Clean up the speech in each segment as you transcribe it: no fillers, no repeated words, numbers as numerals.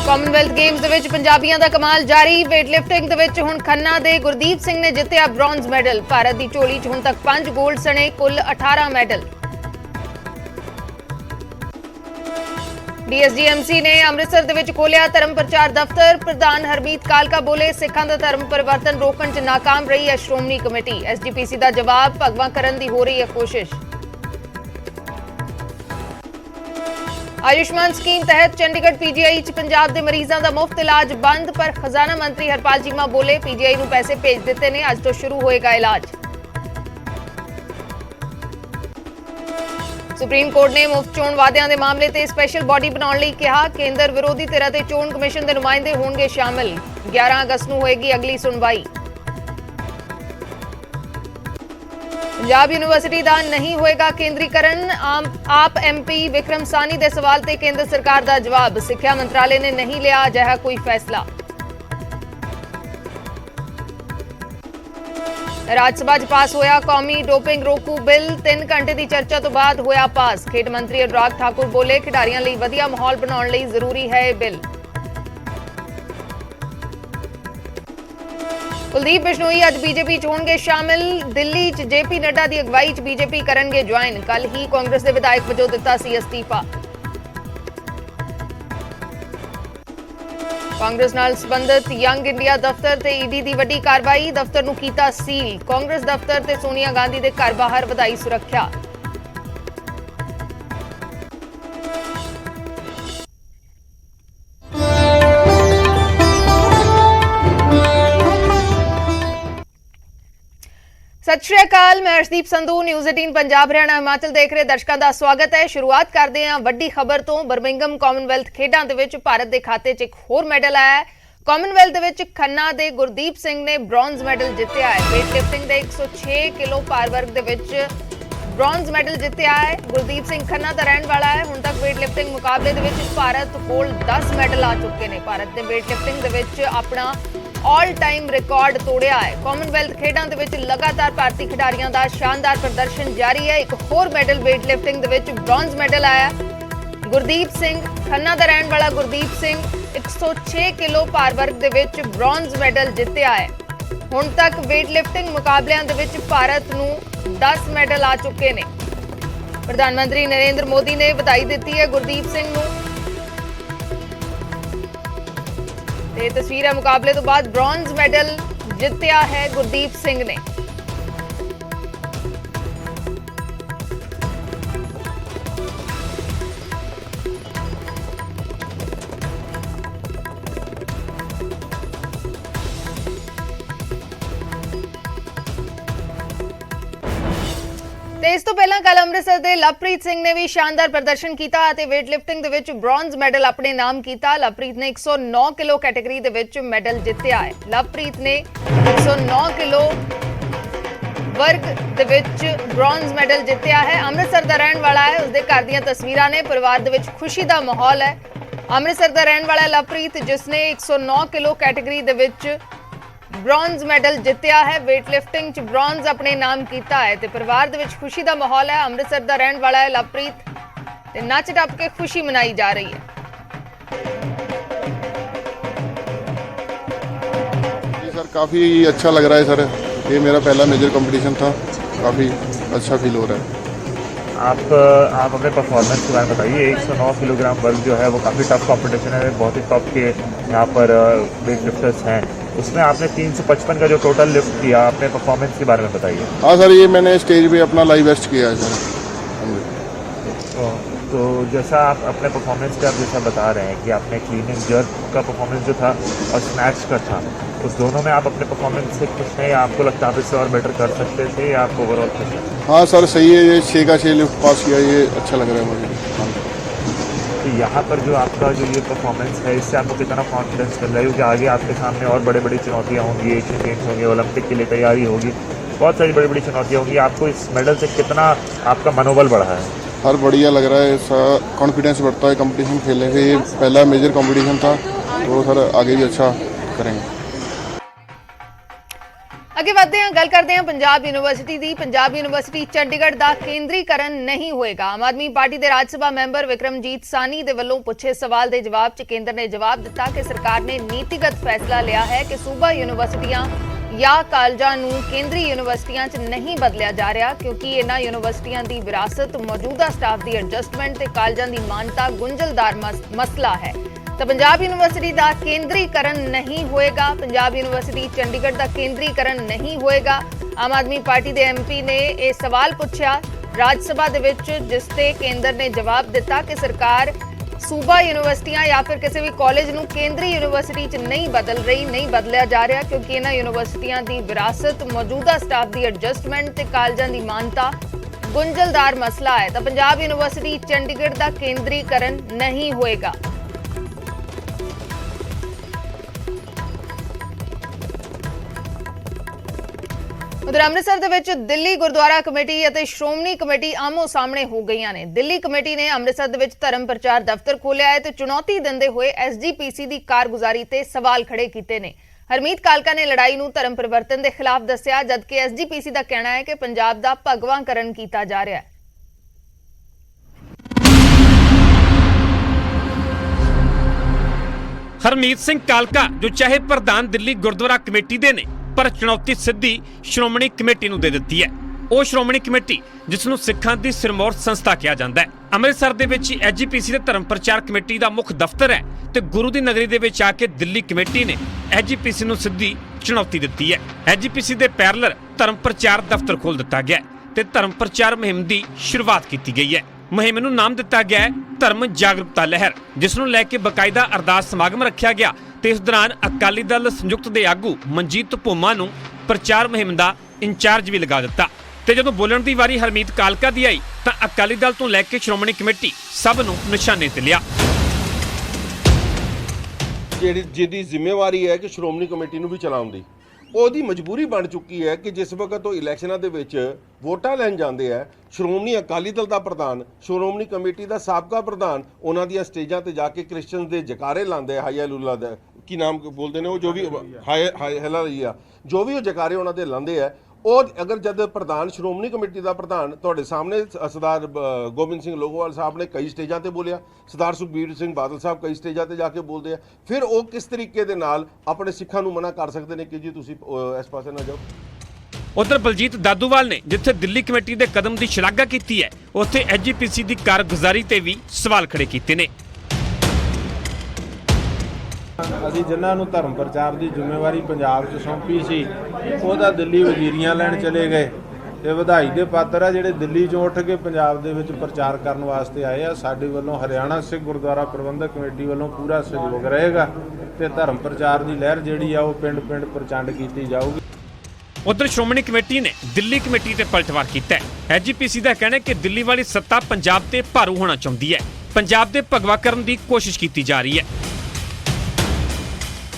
Commonwealth games ਦੇ ਵਿੱਚ ਪੰਜਾਬੀਆਂ ਦਾ ਕਮਾਲ ਜਾਰੀ। ਵੇਟ ਲਿਫਟਿੰਗ ਦੇ ਵਿੱਚ ਹੁਣ ਖੰਨਾ ਦੇ ਗੁਰਦੀਪ ਸਿੰਘ ਨੇ ਜਿੱਤਿਆ ਬ੍ਰੌਂਜ਼ ਮੈਡਲ। ਭਾਰਤ ਦੀ ਝੋਲੀ 'ਚ ਹੁਣ ਤੱਕ 5 ਗੋਲਡ ਸਣੇ ਕੁੱਲ 18 ਮੈਡਲ। ਡੀਐਸਜੀਐਮਸੀ ਨੇ ਅੰਮ੍ਰਿਤਸਰ ਦੇ ਵਿੱਚ ਖੋਲਿਆ ਧਰਮ ਪ੍ਰਚਾਰ ਦਫ਼ਤਰ। ਪ੍ਰਧਾਨ ਹਰਮੀਤ ਕਾਲਕਾ ਬੋਲੇ, ਸਿੱਖਾਂ ਦਾ ਧਰਮ ਪਰਿਵਰਤਨ ਰੋਕਣ 'ਚ ਨਾਕਾਮ ਰਹੀ ਹੈ ਸ਼੍ਰੋਮਣੀ ਕਮੇਟੀ। ਐਸਜੀਪੀਸੀ ਦਾ ਜਵਾਬ, ਭਗਵਾ ਕਰਨ ਦੀ ਹੋ ਰਹੀ ਹੈ ਕੋਸ਼ਿਸ਼। आयुष्मान स्कीम तहत चंडीगढ़ पीजीआई च पंजाब के मरीजों का मुफ्त इलाज बंद, पर खजाना मंत्री हरपाल चीमा बोले पीजीआई नूं पैसे भेज दिते ने, अज तो शुरू होएगा इलाज। सुप्रीम कोर्ट ने मुफ्त चोण वादियां दे मामले ते स्पैशल बॉडी बनाउण लई कहा। केंद्र विरोधी धिरां ते चोण कमिशन के नुमाइंदे होणगे शामिल। 11 अगस्त नूं होएगी अगली सुनवाई। पंजाब यूनिवर्सिटी का नहीं होएगा केंद्रीकरण। आप एमपी विक्रम सानी के सवाल ते केंद्र सरकार का जवाब, सिक्ख्या मंत्रालय ने नहीं लिया अजिहा कोई फैसला। राज्यसभा च पास होया कौमी डोपिंग रोकू बिल। 3 घंटे की चर्चा तो बाद होया पास। खेड मंत्री अनुराग ठाकुर बोले खिडारियों लई वधिया माहौल बनाउण लई जरूरी है यह बिल। कुलदीप बिश्नोई अज बीजेपी च होणगे शामिल। दिल्ली च जेपी नड्डा की अगवाई च बीजेपी करनगे ज्वाइन। कल ही कांग्रेस के विधायक वजों दिता सी अस्तीफा। कांग्रेस नाल संबंधित यंग इंडिया दफ्तर ते ईडी की वड्डी कार्रवाई। दफ्तर नूं कीता सील। कांग्रेस दफ्तर ते सोनिया गांधी के घर बाहर वधाई सुरक्षा। सत श्री अकाल, मैं अर्शदीप संधू। न्यूज़ 18 पंजाब हरियाणा हिमाचल देख रहे दर्शकों का स्वागत है। शुरुआत करते हैं वड्डी खबर तो। बर्मिंघम कामनवैल्थ खेडां दे विच भारत के खाते च एक होर मैडल आया है। कामनवैल्थ दे विच खन्ना के गुरदीप सिंह ने ब्रॉन्ज मैडल जितया है। वेट लिफ्टिंग के 106 किलो भार वर्ग के विच ब्रॉन्ज मैडल जितया है। गुरदीप सिंह खन्ना का रहने वाला है। हुण तक वेट लिफ्टिंग मुकाबले दे विच भारत कोल 10 मैडल आ चुके हैं। भारत ने वेट लिफ्टिंग दे विच अपना ऑल टाइम रिकॉर्ड तोड़िया है। कामनवैल्थ खेडां दे विच लगातार भारतीय खिडारियों का शानदार प्रदर्शन जारी है। एक होर मैडल वेट लिफ्टिंग दे विच ब्रॉन्ज मैडल आया। गुरदीप सिंह खन्ना का रहने वाला गुरदीप सिंह 106 किलो भार वर्ग दे विच ब्रॉन्ज मैडल जितया है। हुण तक वेट लिफ्टिंग मुकाबलियां दे विच भारत नूं 10 मैडल आ चुके हैं। प्रधानमंत्री नरेंद्र मोदी ने बधाई दी है गुरदीप सिंह नूं। ये तस्वीर है मुकाबले तो बाद ब्रॉन्ज मैडल जितया है गुरदीप सिंह ने। इस तो पहला कल अमृतसर के लवप्रीत सिंह ने भी शानदार प्रदर्शन किया। वेट लिफ्टिंग दे विच ब्रॉन्ज मैडल अपने नाम किया। लवप्रीत ने 109 किलो कैटेगरी दे विच मैडल जितया है। लवप्रीत ने 109 किलो वर्ग दे विच ब्रॉन्ज मैडल जितया है। अमृतसर का रहने वाला है। उसके घर दी तस्वीरां ने। परिवार दे विच खुशी का माहौल है। अमृतसर का रहने वाला लवप्रीत जिसने 109 किलो कैटेगरी दे विच ब्रॉन्ज मैडल जितया है। वेट लिफ्टिंग च ब्रॉन्ज अपने नाम किया है ते परिवार दे विच खुशी का माहौल है। अमृतसर का रहने वाला है लवप्रीत ते नच टप के खुशी मनाई जा रही है। सर काफ़ी अच्छा लग रहा है सर। ये मेरा पहला मेजर कंपटीशन था। काफ़ी अच्छा फील हो रहा है। आप अपने परफॉर्मेंस के बारे में बताइए। 109 किलोग्राम वर्ग जो है वो काफ़ी टफ कंपटीशन है। बहुत ही टफ के यहाँ पर वेट लिफ्टर्स हैं। उसमें आपने 355 का जो टोटल लिफ्ट किया, अपने परफॉर्मेंस के बारे में बताइए। हाँ सर, ये मैंने स्टेज पे अपना लाइव बेस्ट किया है सर। तो जैसा आप अपने परफॉर्मेंस का जैसा बता रहे हैं कि आपने क्लीन एंड जर्क का परफॉर्मेंस जो था और स्नैच का था, उस दोनों में आप अपने परफॉर्मेंस से खुश हैं या आपको लगता है आप इससे और बेटर कर सकते थे या आप ओवरऑल खुश हैं? हाँ सर सही है। ये 6 का 6 लिफ्ट पास किया, ये अच्छा लग रहा है मुझे। तो यहाँ पर जो आपका जो ये परफॉर्मेंस है, इससे आपको कितना कॉन्फिडेंस मिल रहा है? क्योंकि आगे आपके सामने और बड़े बड़ी चुनौतियाँ होंगी। एशियन गेम्स होंगे, ओलंपिक के लिए तैयारी होगी, बहुत सारी बड़ी बड़ी चुनौतियाँ होंगी। आपको इस मेडल से कितना आपका मनोबल बढ़ा है? हर बढ़िया लग रहा है सर। कॉन्फिडेंस बढ़ता है कंपटीशन खेलने से। ये पहला मेजर कंपटीशन था तो सर आगे भी अच्छा करेंगे। ਅੱਗੇ ਵਧਦੇ ਹਾਂ, ਗੱਲ ਕਰਦੇ ਹਾਂ ਪੰਜਾਬ ਯੂਨੀਵਰਸਿਟੀ ਦੀ। ਪੰਜਾਬ ਯੂਨੀਵਰਸਿਟੀ ਚੰਡੀਗੜ੍ਹ ਦਾ ਕੇਂਦਰੀਕਰਨ ਨਹੀਂ ਹੋਏਗਾ। ਆਮ ਆਦਮੀ ਪਾਰਟੀ ਦੇ ਰਾਜ ਸਭਾ ਮੈਂਬਰ ਵਿਕਰਮਜੀਤ ਸਾਨੀ ਦੇ ਵੱਲੋਂ ਪੁੱਛੇ ਸਵਾਲ ਦੇ ਜਵਾਬ 'ਚ ਕੇਂਦਰ ਨੇ ਜਵਾਬ ਦਿੱਤਾ ਕਿ ਸਰਕਾਰ ਨੇ ਨੀਤੀਗਤ ਫੈਸਲਾ ਲਿਆ ਹੈ ਕਿ ਸੂਬਾ ਯੂਨੀਵਰਸਿਟੀਆਂ ਜਾਂ ਕਾਲਜਾਂ ਨੂੰ ਕੇਂਦਰੀ ਯੂਨੀਵਰਸਿਟੀਆਂ 'ਚ ਨਹੀਂ ਬਦਲਿਆ ਜਾ ਰਿਹਾ, ਕਿਉਂਕਿ ਇਹਨਾਂ ਯੂਨੀਵਰਸਿਟੀਆਂ ਦੀ ਵਿਰਾਸਤ, ਮੌਜੂਦਾ ਸਟਾਫ ਦੀ ਐਡਜਸਟਮੈਂਟ ਤੇ ਕਾਲਜਾਂ ਦੀ ਮਾਨਤਾ ਗੁੰਝਲਦਾਰ ਮਸਲਾ ਹੈ। ਤਾਂ ਪੰਜਾਬ ਯੂਨੀਵਰਸਿਟੀ ਦਾ ਕੇਂਦਰੀਕਰਨ ਨਹੀਂ ਹੋਏਗਾ। ਪੰਜਾਬ ਯੂਨੀਵਰਸਿਟੀ ਚੰਡੀਗੜ੍ਹ ਦਾ ਕੇਂਦਰੀਕਰਨ ਨਹੀਂ ਹੋਏਗਾ। ਆਮ ਆਦਮੀ ਪਾਰਟੀ ਦੇ ਐਮਪੀ ਨੇ ਇਹ ਸਵਾਲ ਪੁੱਛਿਆ ਰਾਜ ਸਭਾ ਦੇ ਵਿੱਚ, ਜਿਸ ਤੇ ਕੇਂਦਰ ਨੇ ਜਵਾਬ ਦਿੱਤਾ ਕਿ ਸਰਕਾਰ ਸੂਬਾ ਯੂਨੀਵਰਸਿਟੀਆਂ ਜਾਂ ਫਿਰ ਕਿਸੇ ਵੀ ਕਾਲਜ ਨੂੰ ਕੇਂਦਰੀ ਯੂਨੀਵਰਸਿਟੀ 'ਚ ਨਹੀਂ ਬਦਲ ਰਹੀ, ਨਹੀਂ ਬਦਲਿਆ ਜਾ ਰਿਹਾ, ਕਿਉਂਕਿ ਇਹਨਾਂ ਯੂਨੀਵਰਸਿਟੀਆਂ ਦੀ ਵਿਰਾਸਤ, ਮੌਜੂਦਾ ਸਟਾਫ ਦੀ ਐਡਜਸਟਮੈਂਟ ਤੇ ਕਾਲਜਾਂ ਦੀ ਮਾਨਤਾ ਗੁੰਝਲਦਾਰ ਮਸਲਾ ਹੈ। ਤਾਂ ਪੰਜਾਬ ਯੂਨੀਵਰਸਿਟੀ ਚੰਡੀਗੜ੍ਹ ਦਾ ਕੇਂਦਰੀਕਰਨ ਨਹੀਂ ਹੋਏਗਾ। ਉਧਰ ਅੰਮ੍ਰਿਤਸਰ ਦੇ ਵਿੱਚ ਦਿੱਲੀ ਗੁਰਦੁਆਰਾ ਕਮੇਟੀ ਅਤੇ ਸ਼੍ਰੋਮਣੀ ਕਮੇਟੀ ਆਮੋ ਸਾਹਮਣੇ ਹੋ ਗਈਆਂ ਨੇ। ਦਿੱਲੀ ਕਮੇਟੀ ਨੇ ਅੰਮ੍ਰਿਤਸਰ ਦੇ ਵਿੱਚ ਧਰਮ ਪ੍ਰਚਾਰ ਦਫ਼ਤਰ ਖੋਲ੍ਹਿਆ ਹੈ ਤੇ ਚੁਣੌਤੀ ਦਿੰਦੇ ਹੋਏ ਐਸਜੀਪੀਸੀ ਦੀ ਕਾਰਗੁਜ਼ਾਰੀ ਤੇ ਸਵਾਲ ਖੜੇ ਕੀਤੇ ਨੇ। ਹਰਮੀਤ ਕਾਲਕਾ ਨੇ ਲੜਾਈ ਨੂੰ ਧਰਮ ਪਰਿਵਰਤਨ ਦੇ ਖਿਲਾਫ ਦੱਸਿਆ, ਜਦਕਿ ਐਸਜੀਪੀਸੀ ਦਾ ਕਹਿਣਾ ਹੈ ਕਿ ਪੰਜਾਬ ਦਾ ਭਗਵਾਂਕਰਨ ਕੀਤਾ ਜਾ ਰਿਹਾ ਹੈ। ਹਰਮੀਤ ਸਿੰਘ ਕਾਲਕਾ ਜੋ ਚਾਹੇ ਪ੍ਰਧਾਨ ਦਿੱਲੀ ਗੁਰਦੁਆਰਾ ਕਮੇਟੀ ਦੇ ਨੇ, ਪਰ ਚੁਣੌਤੀ ਸਿੱਧੀ ਸ਼੍ਰੋਮਣੀ ਕਮੇਟੀ ਨੂੰ ਦੇ ਦਿੱਤੀ ਹੈ। ਉਹ ਸ਼੍ਰੋਮਣੀ ਕਮੇਟੀ ਜਿਸ ਨੂੰ ਸਿੱਖਾਂ ਦੀ ਸਿਰਮੌਰ ਸੰਸਥਾ ਕਿਹਾ ਜਾਂਦਾ ਹੈ। ਅੰਮ੍ਰਿਤਸਰ ਦੇ ਵਿੱਚ ਐਸਜੀਪੀਸੀ ਦੇ ਧਰਮ ਪ੍ਰਚਾਰ ਕਮੇਟੀ ਦਾ ਮੁੱਖ ਦਫ਼ਤਰ ਹੈ ਤੇ ਗੁਰੂ ਦੀ ਨਗਰੀ ਦੇ ਵਿੱਚ ਆ ਕੇ ਦਿੱਲੀ ਕਮੇਟੀ ਨੇ ਐਸਜੀਪੀਸੀ ਨੂੰ ਸਿੱਧੀ ਚੁਣੌਤੀ ਦਿੱਤੀ ਹੈ। ਐਸਜੀਪੀਸੀ ਦੇ ਪੈਰਲਰ ਧਰਮ ਪ੍ਰਚਾਰ ਦਫ਼ਤਰ ਖੋਲ੍ਹ ਦਿੱਤਾ ਗਿਆ ਤੇ ਧਰਮ ਪ੍ਰਚਾਰ ਮੁਹਿੰਮ ਦੀ ਸ਼ੁਰੂਆਤ ਕੀਤੀ ਗਈ ਹੈ। ਮੁਹਿੰਮ ਨੂੰ ਨਾਮ ਦਿੱਤਾ ਗਿਆ ਹੈ ਧਰਮ ਜਾਗਰੂਕਤਾ ਲਹਿਰ, ਜਿਸ ਨੂੰ ਲੈ ਕੇ ਬਕਾਇਦਾ ਅਰਦਾਸ ਸਮਾਗਮ ਰੱਖਿਆ ਗਿਆ ਤੇ ਇਸ ਦੌਰਾਨ ਅਕਾਲੀ ਦਲ ਸੰਯੁਕਤ ਦੇ ਆਗੂ ਮਨਜੀਤ ਭੋਮਾ ਨੂੰ ਪ੍ਰਚਾਰ ਮੁਹਿੰਮ ਦਾ ਇੰਚਾਰਜ ਵੀ ਲਗਾ ਦਿੱਤਾ। ਤੇ ਜਦੋਂ ਬੋਲਣ ਦੀ ਵਾਰੀ ਹਰਮੀਤ ਕਾਲਕਾ ਦੀ ਆਈ ਤਾਂ ਅਕਾਲੀ ਦਲ ਤੋਂ ਲੈ ਕੇ ਸ਼੍ਰੋਮਣੀ ਕਮੇਟੀ ਸਭ ਨੂੰ ਨਿਸ਼ਾਨੇ ਤੇ ਲਿਆ। ਜਿਹਦੀ ਜ਼ਿੰਮੇਵਾਰੀ ਹੈ ਕਿ ਸ਼੍ਰੋਮਣੀ ਕਮੇਟੀ ਨੂੰ ਵੀ ਚਲਾਉਣ ਦੀ, ਉਹਦੀ ਮਜਬੂਰੀ ਬਣ ਚੁੱਕੀ ਹੈ ਕਿ ਜਿਸ ਵਕਤ ਉਹ ਇਲੈਕਸ਼ਨਾਂ ਦੇ ਵਿੱਚ ਵੋਟਾਂ ਲੈਣ ਜਾਂਦੇ ਆ, ਸ਼੍ਰੋਮਣੀ ਅਕਾਲੀ ਦਲ ਦਾ ਪ੍ਰਧਾਨ, ਸ਼੍ਰੋਮਣੀ ਕਮੇਟੀ ਦਾ ਸਾਬਕਾ ਪ੍ਰਧਾਨ ਉਹਨਾਂ ਦੀਆਂ ਸਟੇਜਾਂ ਤੇ ਜਾ ਕੇ ਕ੍ਰਿਸਚਨ ਦੇ ਜਕਾਰੇ ਲਾਉਂਦੇ ਆ, ਹਾਇਲੂਲਾ ਦਾ ਕੀ ਨਾਮ ਬੋਲਦੇ ਨੇ ਉਹ, ਜੋ ਵੀ ਹਾਇਲੂਇਆ, ਜੋ ਵੀ ਉਹ ਜਕਾਰੇ ਉਹਨਾਂ ਦੇ ਲਾਉਂਦੇ ਆ। ਉਹ ਅਗਰ ਜਦ ਪ੍ਰਧਾਨ ਸ਼੍ਰੋਮਣੀ ਕਮੇਟੀ ਦਾ ਪ੍ਰਧਾਨ ਤੁਹਾਡੇ ਸਾਹਮਣੇ ਸਰਦਾਰ ਗੋਬਿੰਦ ਸਿੰਘ ਲੋਗੋਵਾਲ ਸਾਹਿਬ ਨੇ ਕਈ ਸਟੇਜਾਂ ਤੇ ਬੋਲਿਆ, ਸਰਦਾਰ ਸੁਖਬੀਰ ਸਿੰਘ ਬਾਦਲ ਸਾਹਿਬ ਕਈ ਸਟੇਜਾਂ ਤੇ ਜਾ ਕੇ ਬੋਲਦੇ ਆ, ਫਿਰ ਉਹ ਕਿਸ ਤਰੀਕੇ ਦੇ ਨਾਲ ਆਪਣੇ ਸਿੱਖਾਂ ਨੂੰ ਮਨਾ ਕਰ ਸਕਦੇ ਨੇ ਕਿ ਜੀ ਤੁਸੀਂ ਇਸ ਪਾਸੇ ਨਾ ਜਾਓ। ਉਧਰ ਬਲਜੀਤ ਦਾਦੂਵਾਲ ਨੇ ਜਿੱਥੇ ਦਿੱਲੀ ਕਮੇਟੀ ਦੇ ਕਦਮ ਦੀ ਸ਼ਲਾਘਾ ਕੀਤੀ ਹੈ, ਉੱਥੇ ਐਸਜੀਪੀਸੀ ਦੀ ਕਾਰਗੁਜ਼ਾਰੀ ਤੇ ਵੀ ਸਵਾਲ ਖੜੇ ਕੀਤੇ ਨੇ। ਅਸੀਂ ਜਿਨ੍ਹਾਂ ਨੂੰ ਧਰਮ ਪ੍ਰਚਾਰ ਦੀ ਜ਼ਿੰਮੇਵਾਰੀ ਪੰਜਾਬ 'ਚ ਸੌਂਪੀ ਸੀ, ਉਹਦਾ ਦਿੱਲੀ ਵਜ਼ੀਰੀਆਂ ਲੈਣ ਚਲੇ ਗਏ ਤੇ ਵਧਾਈ ਦੇ ਪਾਤਰ ਆ ਜਿਹੜੇ ਦਿੱਲੀ 'ਚੋਂ ਉੱਠ ਕੇ ਪੰਜਾਬ ਦੇ ਵਿੱਚ ਪ੍ਰਚਾਰ ਕਰਨ ਵਾਸਤੇ ਆਏ ਆ। ਸਾਡੇ ਵੱਲੋਂ ਹਰਿਆਣਾ ਸਿੱਖ ਗੁਰਦੁਆਰਾ ਪ੍ਰਬੰਧਕ ਕਮੇਟੀ ਵੱਲੋਂ ਪੂਰਾ ਸਹਿਯੋਗ ਰਹੇਗਾ ਤੇ ਧਰਮ ਪ੍ਰਚਾਰ ਦੀ ਲਹਿਰ ਜਿਹੜੀ ਆ ਉਹ ਪਿੰਡ-ਪਿੰਡ ਪ੍ਰਚੰਡ ਕੀਤੀ ਜਾਊਗੀ। ਉਧਰ ਸ਼੍ਰੋਮਣੀ ਕਮੇਟੀ ਨੇ ਦਿੱਲੀ ਕਮੇਟੀ ਤੇ ਪਲਟਵਾਰ ਕੀਤਾ ਹੈ। ਐਸਜੀਪੀਸੀ ਦਾ ਕਹਿਣਾ ਹੈ ਕਿ ਦਿੱਲੀ ਵਾਲੀ ਸੱਤਾ ਪੰਜਾਬ ਤੇ ਭਾਰੂ ਹੋਣਾ ਚਾਹੁੰਦੀ ਹੈ, ਪੰਜਾਬ ਦੇ ਭਗਵਾ ਕਰਨ ਦੀ ਕੋਸ਼ਿਸ਼ ਕੀਤੀ ਜਾ ਰਹੀ ਹੈ।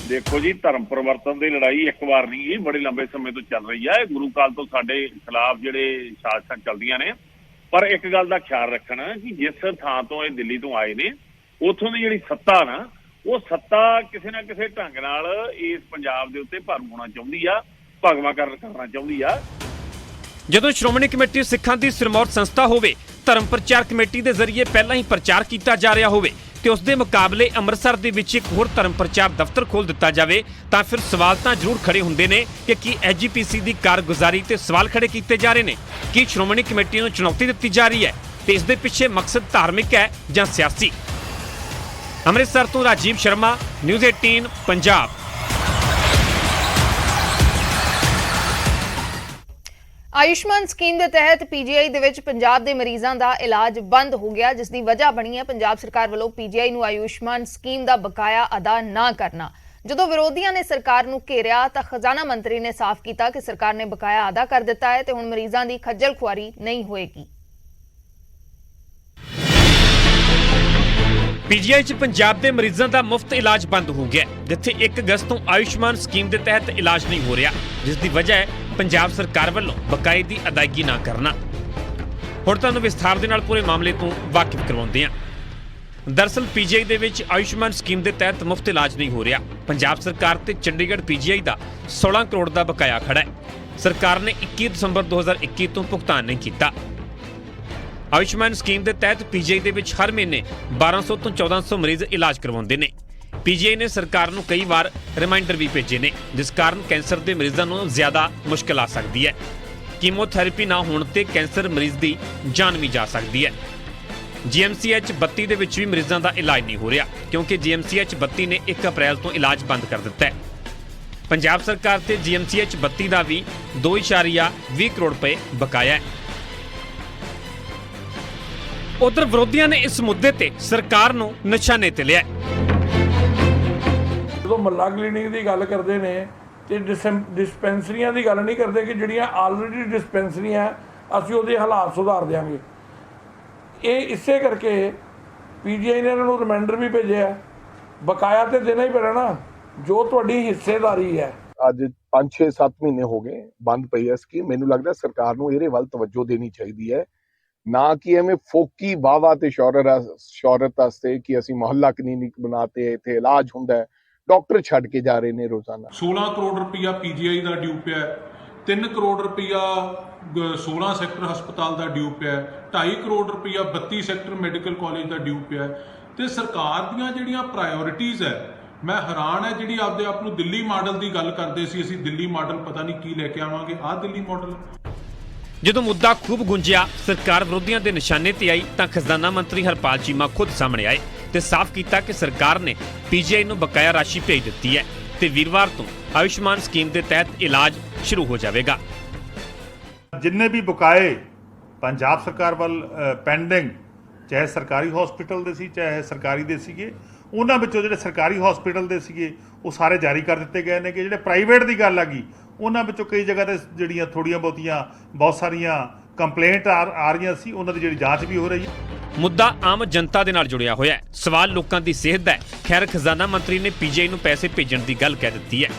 ਦੇਖੋ ਜੀ, ਧਰਮ ਪਰਿਵਰਤਨ ਦੀ ਲੜਾਈ ਇੱਕ ਵਾਰ ਨਹੀਂ ਜੀ, ਬੜੇ ਲੰਬੇ ਸਮੇਂ ਤੋਂ ਚੱਲ ਰਹੀ ਹੈ। ਗੁਰੂ ਕਾਲ ਤੋਂ ਸਾਡੇ ਖਿਲਾਫ ਜਿਹੜੇ ਸਾਜ਼ਿਸ਼ਾਂ ਚੱਲਦੀਆਂ ਨੇ, ਪਰ ਇੱਕ ਗੱਲ ਦਾ ਖਿਆਲ ਰੱਖਣਾ ਕਿ ਜਿਸ ਥਾਂ ਤੋਂ ਇਹ ਦਿੱਲੀ ਤੋਂ ਆਏ ਨੇ, ਉੱਥੋਂ ਦੀ ਜਿਹੜੀ ਸੱਤਾ ਨਾ, ਉਹ ਸੱਤਾ ਕਿਸੇ ਨਾ ਕਿਸੇ ਢੰਗ ਨਾਲ ਇਸ ਪੰਜਾਬ ਦੇ ਉੱਤੇ ਭਾਰੂ ਹੋਣਾ ਚਾਹੁੰਦੀ ਆ, ਭਗਵਾਕਰਨ ਕਰਨਾ ਚਾਹੁੰਦੀ ਆ। ਜਦੋਂ ਸ਼੍ਰੋਮਣੀ ਕਮੇਟੀ ਸਿੱਖਾਂ ਦੀ ਸਿਰਮੌਰ ਸੰਸਥਾ ਹੋਵੇ, ਧਰਮ ਪ੍ਰਚਾਰ ਕਮੇਟੀ ਦੇ ਜ਼ਰੀਏ ਪਹਿਲਾਂ ਹੀ ਪ੍ਰਚਾਰ ਕੀਤਾ ਜਾ ਰਿਹਾ ਹੋਵੇ ਤੇ ਉਸ ਦੇ ਮੁਕਾਬਲੇ ਅੰਮ੍ਰਿਤਸਰ ਦੇ ਵਿੱਚ ਇੱਕ ਹੋਰ ਧਰਮ ਪ੍ਰਚਾਰ ਦਫ਼ਤਰ ਖੋਲ੍ਹ ਦਿੱਤਾ ਜਾਵੇ, ਤਾਂ ਫਿਰ ਸਵਾਲ ਤਾਂ ਜ਼ਰੂਰ ਖੜੇ ਹੁੰਦੇ ਨੇ ਕਿ ਕੀ ਐਸਜੀਪੀਸੀ ਦੀ ਕਾਰਗੁਜ਼ਾਰੀ ਤੇ ਸਵਾਲ ਖੜੇ ਕੀਤੇ ਜਾ ਰਹੇ ਨੇ? ਕੀ ਸ਼੍ਰੋਮਣੀ ਕਮੇਟੀ ਨੂੰ ਚੁਣੌਤੀ ਦਿੱਤੀ ਜਾ ਰਹੀ ਹੈ ਤੇ ਇਸ ਦੇ ਪਿੱਛੇ ਮਕਸਦ ਧਾਰਮਿਕ ਹੈ ਜਾਂ ਸਿਆਸੀ? ਅੰਮ੍ਰਿਤਸਰ ਤੋਂ ਰਾਜੀਵ ਸ਼ਰਮਾ, ਨਿਊਜ਼ 18 ਪੰਜਾਬ। ਆਯੁਸ਼ਮਾਨ ਸਕੀਮ ਦੇ ਤਹਿਤ ਪੀਜੀਆਈ ਦੇ ਵਿੱਚ ਪੰਜਾਬ ਦੇ ਮਰੀਜ਼ਾਂ ਦਾ ਇਲਾਜ ਬੰਦ ਹੋ ਗਿਆ, ਜਿਸ ਦੀ ਵਜ੍ਹਾ ਬਣੀ ਹੈ ਪੰਜਾਬ ਸਰਕਾਰ ਵੱਲੋਂ ਪੀਜੀਆਈ ਨੂੰ ਆਯੁਸ਼ਮਾਨ ਸਕੀਮ ਦਾ ਬਕਾਇਆ ਅਦਾ ਨਾ ਕਰਨਾ। ਜਦੋਂ ਵਿਰੋਧੀਆਂ ਨੇ ਸਰਕਾਰ ਨੂੰ ਘੇਰਿਆ ਤਾਂ ਖਜ਼ਾਨਾ ਮੰਤਰੀ ਨੇ ਸਾਫ਼ ਕੀਤਾ ਕਿ ਸਰਕਾਰ ਨੇ ਬਕਾਇਆ ਅਦਾ ਕਰ ਦਿੱਤਾ ਹੈ ਤੇ ਹੁਣ ਮਰੀਜ਼ਾਂ ਦੀ ਖੱਜਲ ਖੁਆਰੀ ਨਹੀਂ ਹੋਏਗੀ। ਪੀਜੀਆਈ 'ਚ ਪੰਜਾਬ ਦੇ ਮਰੀਜ਼ਾਂ ਦਾ ਮੁਫਤ ਇਲਾਜ ਬੰਦ ਹੋ ਗਿਆ, ਜਿੱਥੇ 1 ਅਗਸਤ ਤੋਂ ਆਯੁਸ਼ਮਾਨ ਸਕੀਮ ਦੇ ਤਹਿਤ ਇਲਾਜ ਨਹੀਂ ਹੋ ਰਿਹਾ, ਜਿਸ ਦੀ ਵਜ੍ਹਾ ਹੈ ਪੰਜਾਬ ਸਰਕਾਰ ਵੱਲੋਂ ਬਕਾਏ ਦੀ ਅਦਾਇਗੀ ਨਾ ਕਰਨਾ। ਹੁਣ ਤੁਹਾਨੂੰ ਵਿਸਥਾਰ ਦੇ ਨਾਲ ਪੂਰੇ ਮਾਮਲੇ ਤੋਂ ਵਾਕਿਫ ਕਰਵਾਉਂਦੇ ਹਾਂ। ਦਰਅਸਲ ਪੀਜੀਆਈ ਦੇ ਵਿੱਚ ਆਯੁਸ਼ਮਾਨ ਸਕੀਮ ਦੇ ਤਹਿਤ ਮੁਫਤ ਇਲਾਜ ਨਹੀਂ ਹੋ ਰਿਹਾ। ਪੰਜਾਬ ਸਰਕਾਰ ਤੇ ਚੰਡੀਗੜ੍ਹ ਪੀਜੀਆਈ ਦਾ 16 ਕਰੋੜ ਦਾ ਬਕਾਇਆ ਖੜਾ ਹੈ। ਸਰਕਾਰ ਨੇ 21 ਦਸੰਬਰ 2021 ਤੋਂ ਭੁਗਤਾਨ ਨਹੀਂ ਕੀਤਾ। ਆਯੁਸ਼ਮਾਨ ਸਕੀਮ ਦੇ ਤਹਿਤ ਪੀਜੀਆਈ ਦੇ ਵਿੱਚ ਹਰ ਮਹੀਨੇ 1200 ਤੋਂ 1400 ਮਰੀਜ਼ ਇਲਾਜ ਕਰਵਾਉਂਦੇ ਨੇ। ਪੀਜੀਆਈ ਨੇ ਸਰਕਾਰ ਨੂੰ ਕਈ ਵਾਰ ਰਿਮਾਈਂਡਰ ਵੀ ਭੇਜੇ ਨੇ, ਜਿਸ ਕਾਰਨ ਕੈਂਸਰ ਦੇ ਮਰੀਜ਼ਾਂ ਨੂੰ ਜ਼ਿਆਦਾ ਮੁਸ਼ਕਲ ਆ ਸਕਦੀ ਹੈ। ਕੀਮੋਥੈਰੇਪੀ ਨਾ ਹੋਣ ਤੇ ਕੈਂਸਰ ਮਰੀਜ਼ ਦੀ ਜਾਨ ਵੀ ਜਾ ਸਕਦੀ ਹੈ। ਜੀਐਮਸੀਐਚ 32 ਦੇ ਵਿੱਚ ਵੀ ਮਰੀਜ਼ਾਂ ਦਾ ਇਲਾਜ ਨਹੀਂ ਹੋ ਰਿਹਾ, ਕਿਉਂਕਿ ਜੀਐਮਸੀਐਚ 32 ਨੇ 1 ਅਪ੍ਰੈਲ ਤੋਂ ਇਲਾਜ ਬੰਦ ਕਰ ਦਿੱਤਾ ਹੈ। ਪੰਜਾਬ ਸਰਕਾਰ ਤੇ ਜੀਐਮਸੀਐਚ 32 ਦਾ ਵੀ 2.20 ਕਰੋੜ ਰੁਪਏ ਬਕਾਇਆ ਹੈ। ਉਧਰ ਵਿਰੋਧੀਆਂ ਨੇ ਇਸ ਮੁੱਦੇ ਤੇ ਸਰਕਾਰ ਨੂੰ ਨਿਸ਼ਾਨੇ ਤੇ ਲਿਆ। ਜਦੋਂ ਮੱਲਾ ਕਲੀਨਿਕ ਦੀ ਗੱਲ ਕਰਦੇ ਨੇ ਤੇ ਡਿਸਪੈਂਸਰੀਆਂ ਦੀ ਗੱਲ ਨਹੀਂ ਕਰਦੇ ਕਿ ਜਿਹੜੀਆਂ ਆਲਰੇਡੀ ਡਿਸਪੈਂਸਰੀਆਂ ਅਸੀਂ ਉਹਦੇ ਹਾਲਾਤ ਸੁਧਾਰ ਦਿਆਂਗੇ। ਇਹ ਇਸੇ ਕਰਕੇ ਪੀਜੀਆਈ ਨੇ ਇਹਨਾਂ ਨੂੰ ਰਿਮਾਈਂਡਰ ਵੀ ਭੇਜਿਆ, ਬਕਾਇਆ ਤੇ ਦੇਣਾ ਹੀ ਪੈਣਾ ਨਾ, ਜੋ ਤੁਹਾਡੀ ਹਿੱਸੇਦਾਰੀ ਹੈ। ਅੱਜ 5-6-7 ਮਹੀਨੇ ਹੋ ਗਏ ਬੰਦ ਪਈ ਹੈ ਸਕੀਮ। ਮੈਨੂੰ ਲੱਗਦਾ ਸਰਕਾਰ ਨੂੰ ਇਹਦੇ ਵੱਲ ਤਵੱਜੋ ਦੇਣੀ ਚਾਹੀਦੀ ਹੈ, ਨਾ ਕਿ ਐਵੇਂ ਫੋਕੀ ਵਾਹਵਾ ਤੇ ਸ਼ੌਹਰਤ ਵਾਸਤੇ ਕਿ ਅਸੀਂ ਮੁਹੱਲਾ ਕਲੀਨਿਕ ਬਣਾਤੇ, ਇੱਥੇ ਇਲਾਜ ਹੁੰਦਾ ਹੈ, ਡਾਕਟਰ ਛੱਡ ਕੇ ਜਾ ਰਹੇ ਨੇ ਰੋਜ਼ਾਨਾ। 16 ਕਰੋੜ ਰੁਪਈਆ ਪੀਜੀਆਈ ਦਾ ਡਿਊ ਪਿਆ, 3 ਕਰੋੜ ਰੁਪਈਆ 16 ਸੈਕਟਰ ਹਸਪਤਾਲ ਦਾ ਡਿਊ ਪਿਆ, 2.5 ਕਰੋੜ ਰੁਪਈਆ 32 ਸੈਕਟਰ ਮੈਡੀਕਲ ਕਾਲਜ ਦਾ ਡਿਊ ਪਿਆ। ਤੇ ਸਰਕਾਰ ਦੀਆਂ ਜਿਹੜੀਆਂ ਪ੍ਰਾਇੋਰਿਟੀਜ਼ ਹੈ, ਮੈਂ ਹੈਰਾਨ ਹੈ। ਜਿਹੜੀ ਆਪਦੇ ਆਪ ਨੂੰ ਦਿੱਲੀ ਮਾਡਲ ਦੀ ਗੱਲ ਕਰਦੇ ਸੀ, ਅਸੀਂ ਦਿੱਲੀ ਮਾਡਲ ਪਤਾ ਨਹੀਂ ਕੀ ਲੈ ਕੇ ਆਵਾਂਗੇ, ਆਹ ਦਿੱਲੀ ਮਾਡਲ। ਜਦੋਂ ਮੁੱਦਾ ਖੂਬ ਗੁੰਜਿਆ, ਸਰਕਾਰ ਵਿਰੋਧੀਆਂ ਦੇ ਨਿਸ਼ਾਨੇ ਤੇ ਆਈ ਤਾਂ ਖਜ਼ਾਨਾ ਮੰਤਰੀ ਹਰਪਾਲ ਚੀਮਾ ਖੁਦ ਸਾਹਮਣੇ ਆਏ ਤੇ ਸਾਫ਼ ਕੀਤਾ ਕਿ ਸਰਕਾਰ ਨੇ ਪੀਜੀਆਈ ਨੂੰ ਬਕਾਇਆ ਰਾਸ਼ੀ ਭੇਜ ਦਿੱਤੀ ਹੈ ਤੇ ਵੀਰਵਾਰ ਤੋਂ ਆਯੁਸ਼ਮਾਨ ਸਕੀਮ ਦੇ ਤਹਿਤ ਇਲਾਜ ਸ਼ੁਰੂ ਹੋ ਜਾਵੇਗਾ। ਜਿੰਨੇ ਵੀ ਬਕਾਏ ਪੰਜਾਬ ਸਰਕਾਰ ਵੱਲ ਪੈਂਡਿੰਗ, ਚਾਹੇ ਸਰਕਾਰੀ ਹਸਪੀਟਲ ਦੇ ਸੀ ਚਾਹੇ ਸਰਕਾਰੀ ਦੇ ਸੀਗੇ, ਉਹਨਾਂ ਵਿੱਚੋਂ ਜਿਹੜੇ ਸਰਕਾਰੀ ਹਸਪੀਟਲ ਦੇ ਸੀਗੇ ਉਹ ਸਾਰੇ ਜਾਰੀ ਕਰ ਦਿੱਤੇ ਗਏ ਨੇ। ਕਿ ਜਿਹੜੇ ਪ੍ਰਾਈਵੇਟ ਦੀ ਗੱਲ ਆ ਗਈ, ਉਹਨਾਂ ਵਿੱਚੋਂ ਕਈ ਜਗ੍ਹਾ ਤੇ ਜਿਹੜੀਆਂ ਥੋੜੀਆਂ ਬਹੁਤੀਆਂ ਬਹੁਤ ਸਾਰੀਆਂ ਕੰਪਲੇਂਟ ਆ ਰਹੀਆਂ ਸੀ, ਉਹਨਾਂ ਦੀ ਜਿਹੜੀ ਜਾਂਚ ਵੀ ਹੋ ਰਹੀ ਹੈ। ਮੁੱਦਾ ਆਮ ਜਨਤਾ ਦੇ ਨਾਲ ਜੁੜਿਆ ਹੋਇਆ ਹੈ। ਸਵਾਲ ਲੋਕਾਂ ਦੀ ਸਿਹਤ ਦਾ ਹੈ। ਖੈਰ, ਖਜ਼ਾਨਾ ਮੰਤਰੀ ਨੇ ਪੀਜੀਆਈ ਨੂੰ ਪੈਸੇ ਭੇਜਣ ਦੀ ਗੱਲ ਕਹਿ ਦਿੱਤੀ ਹੈ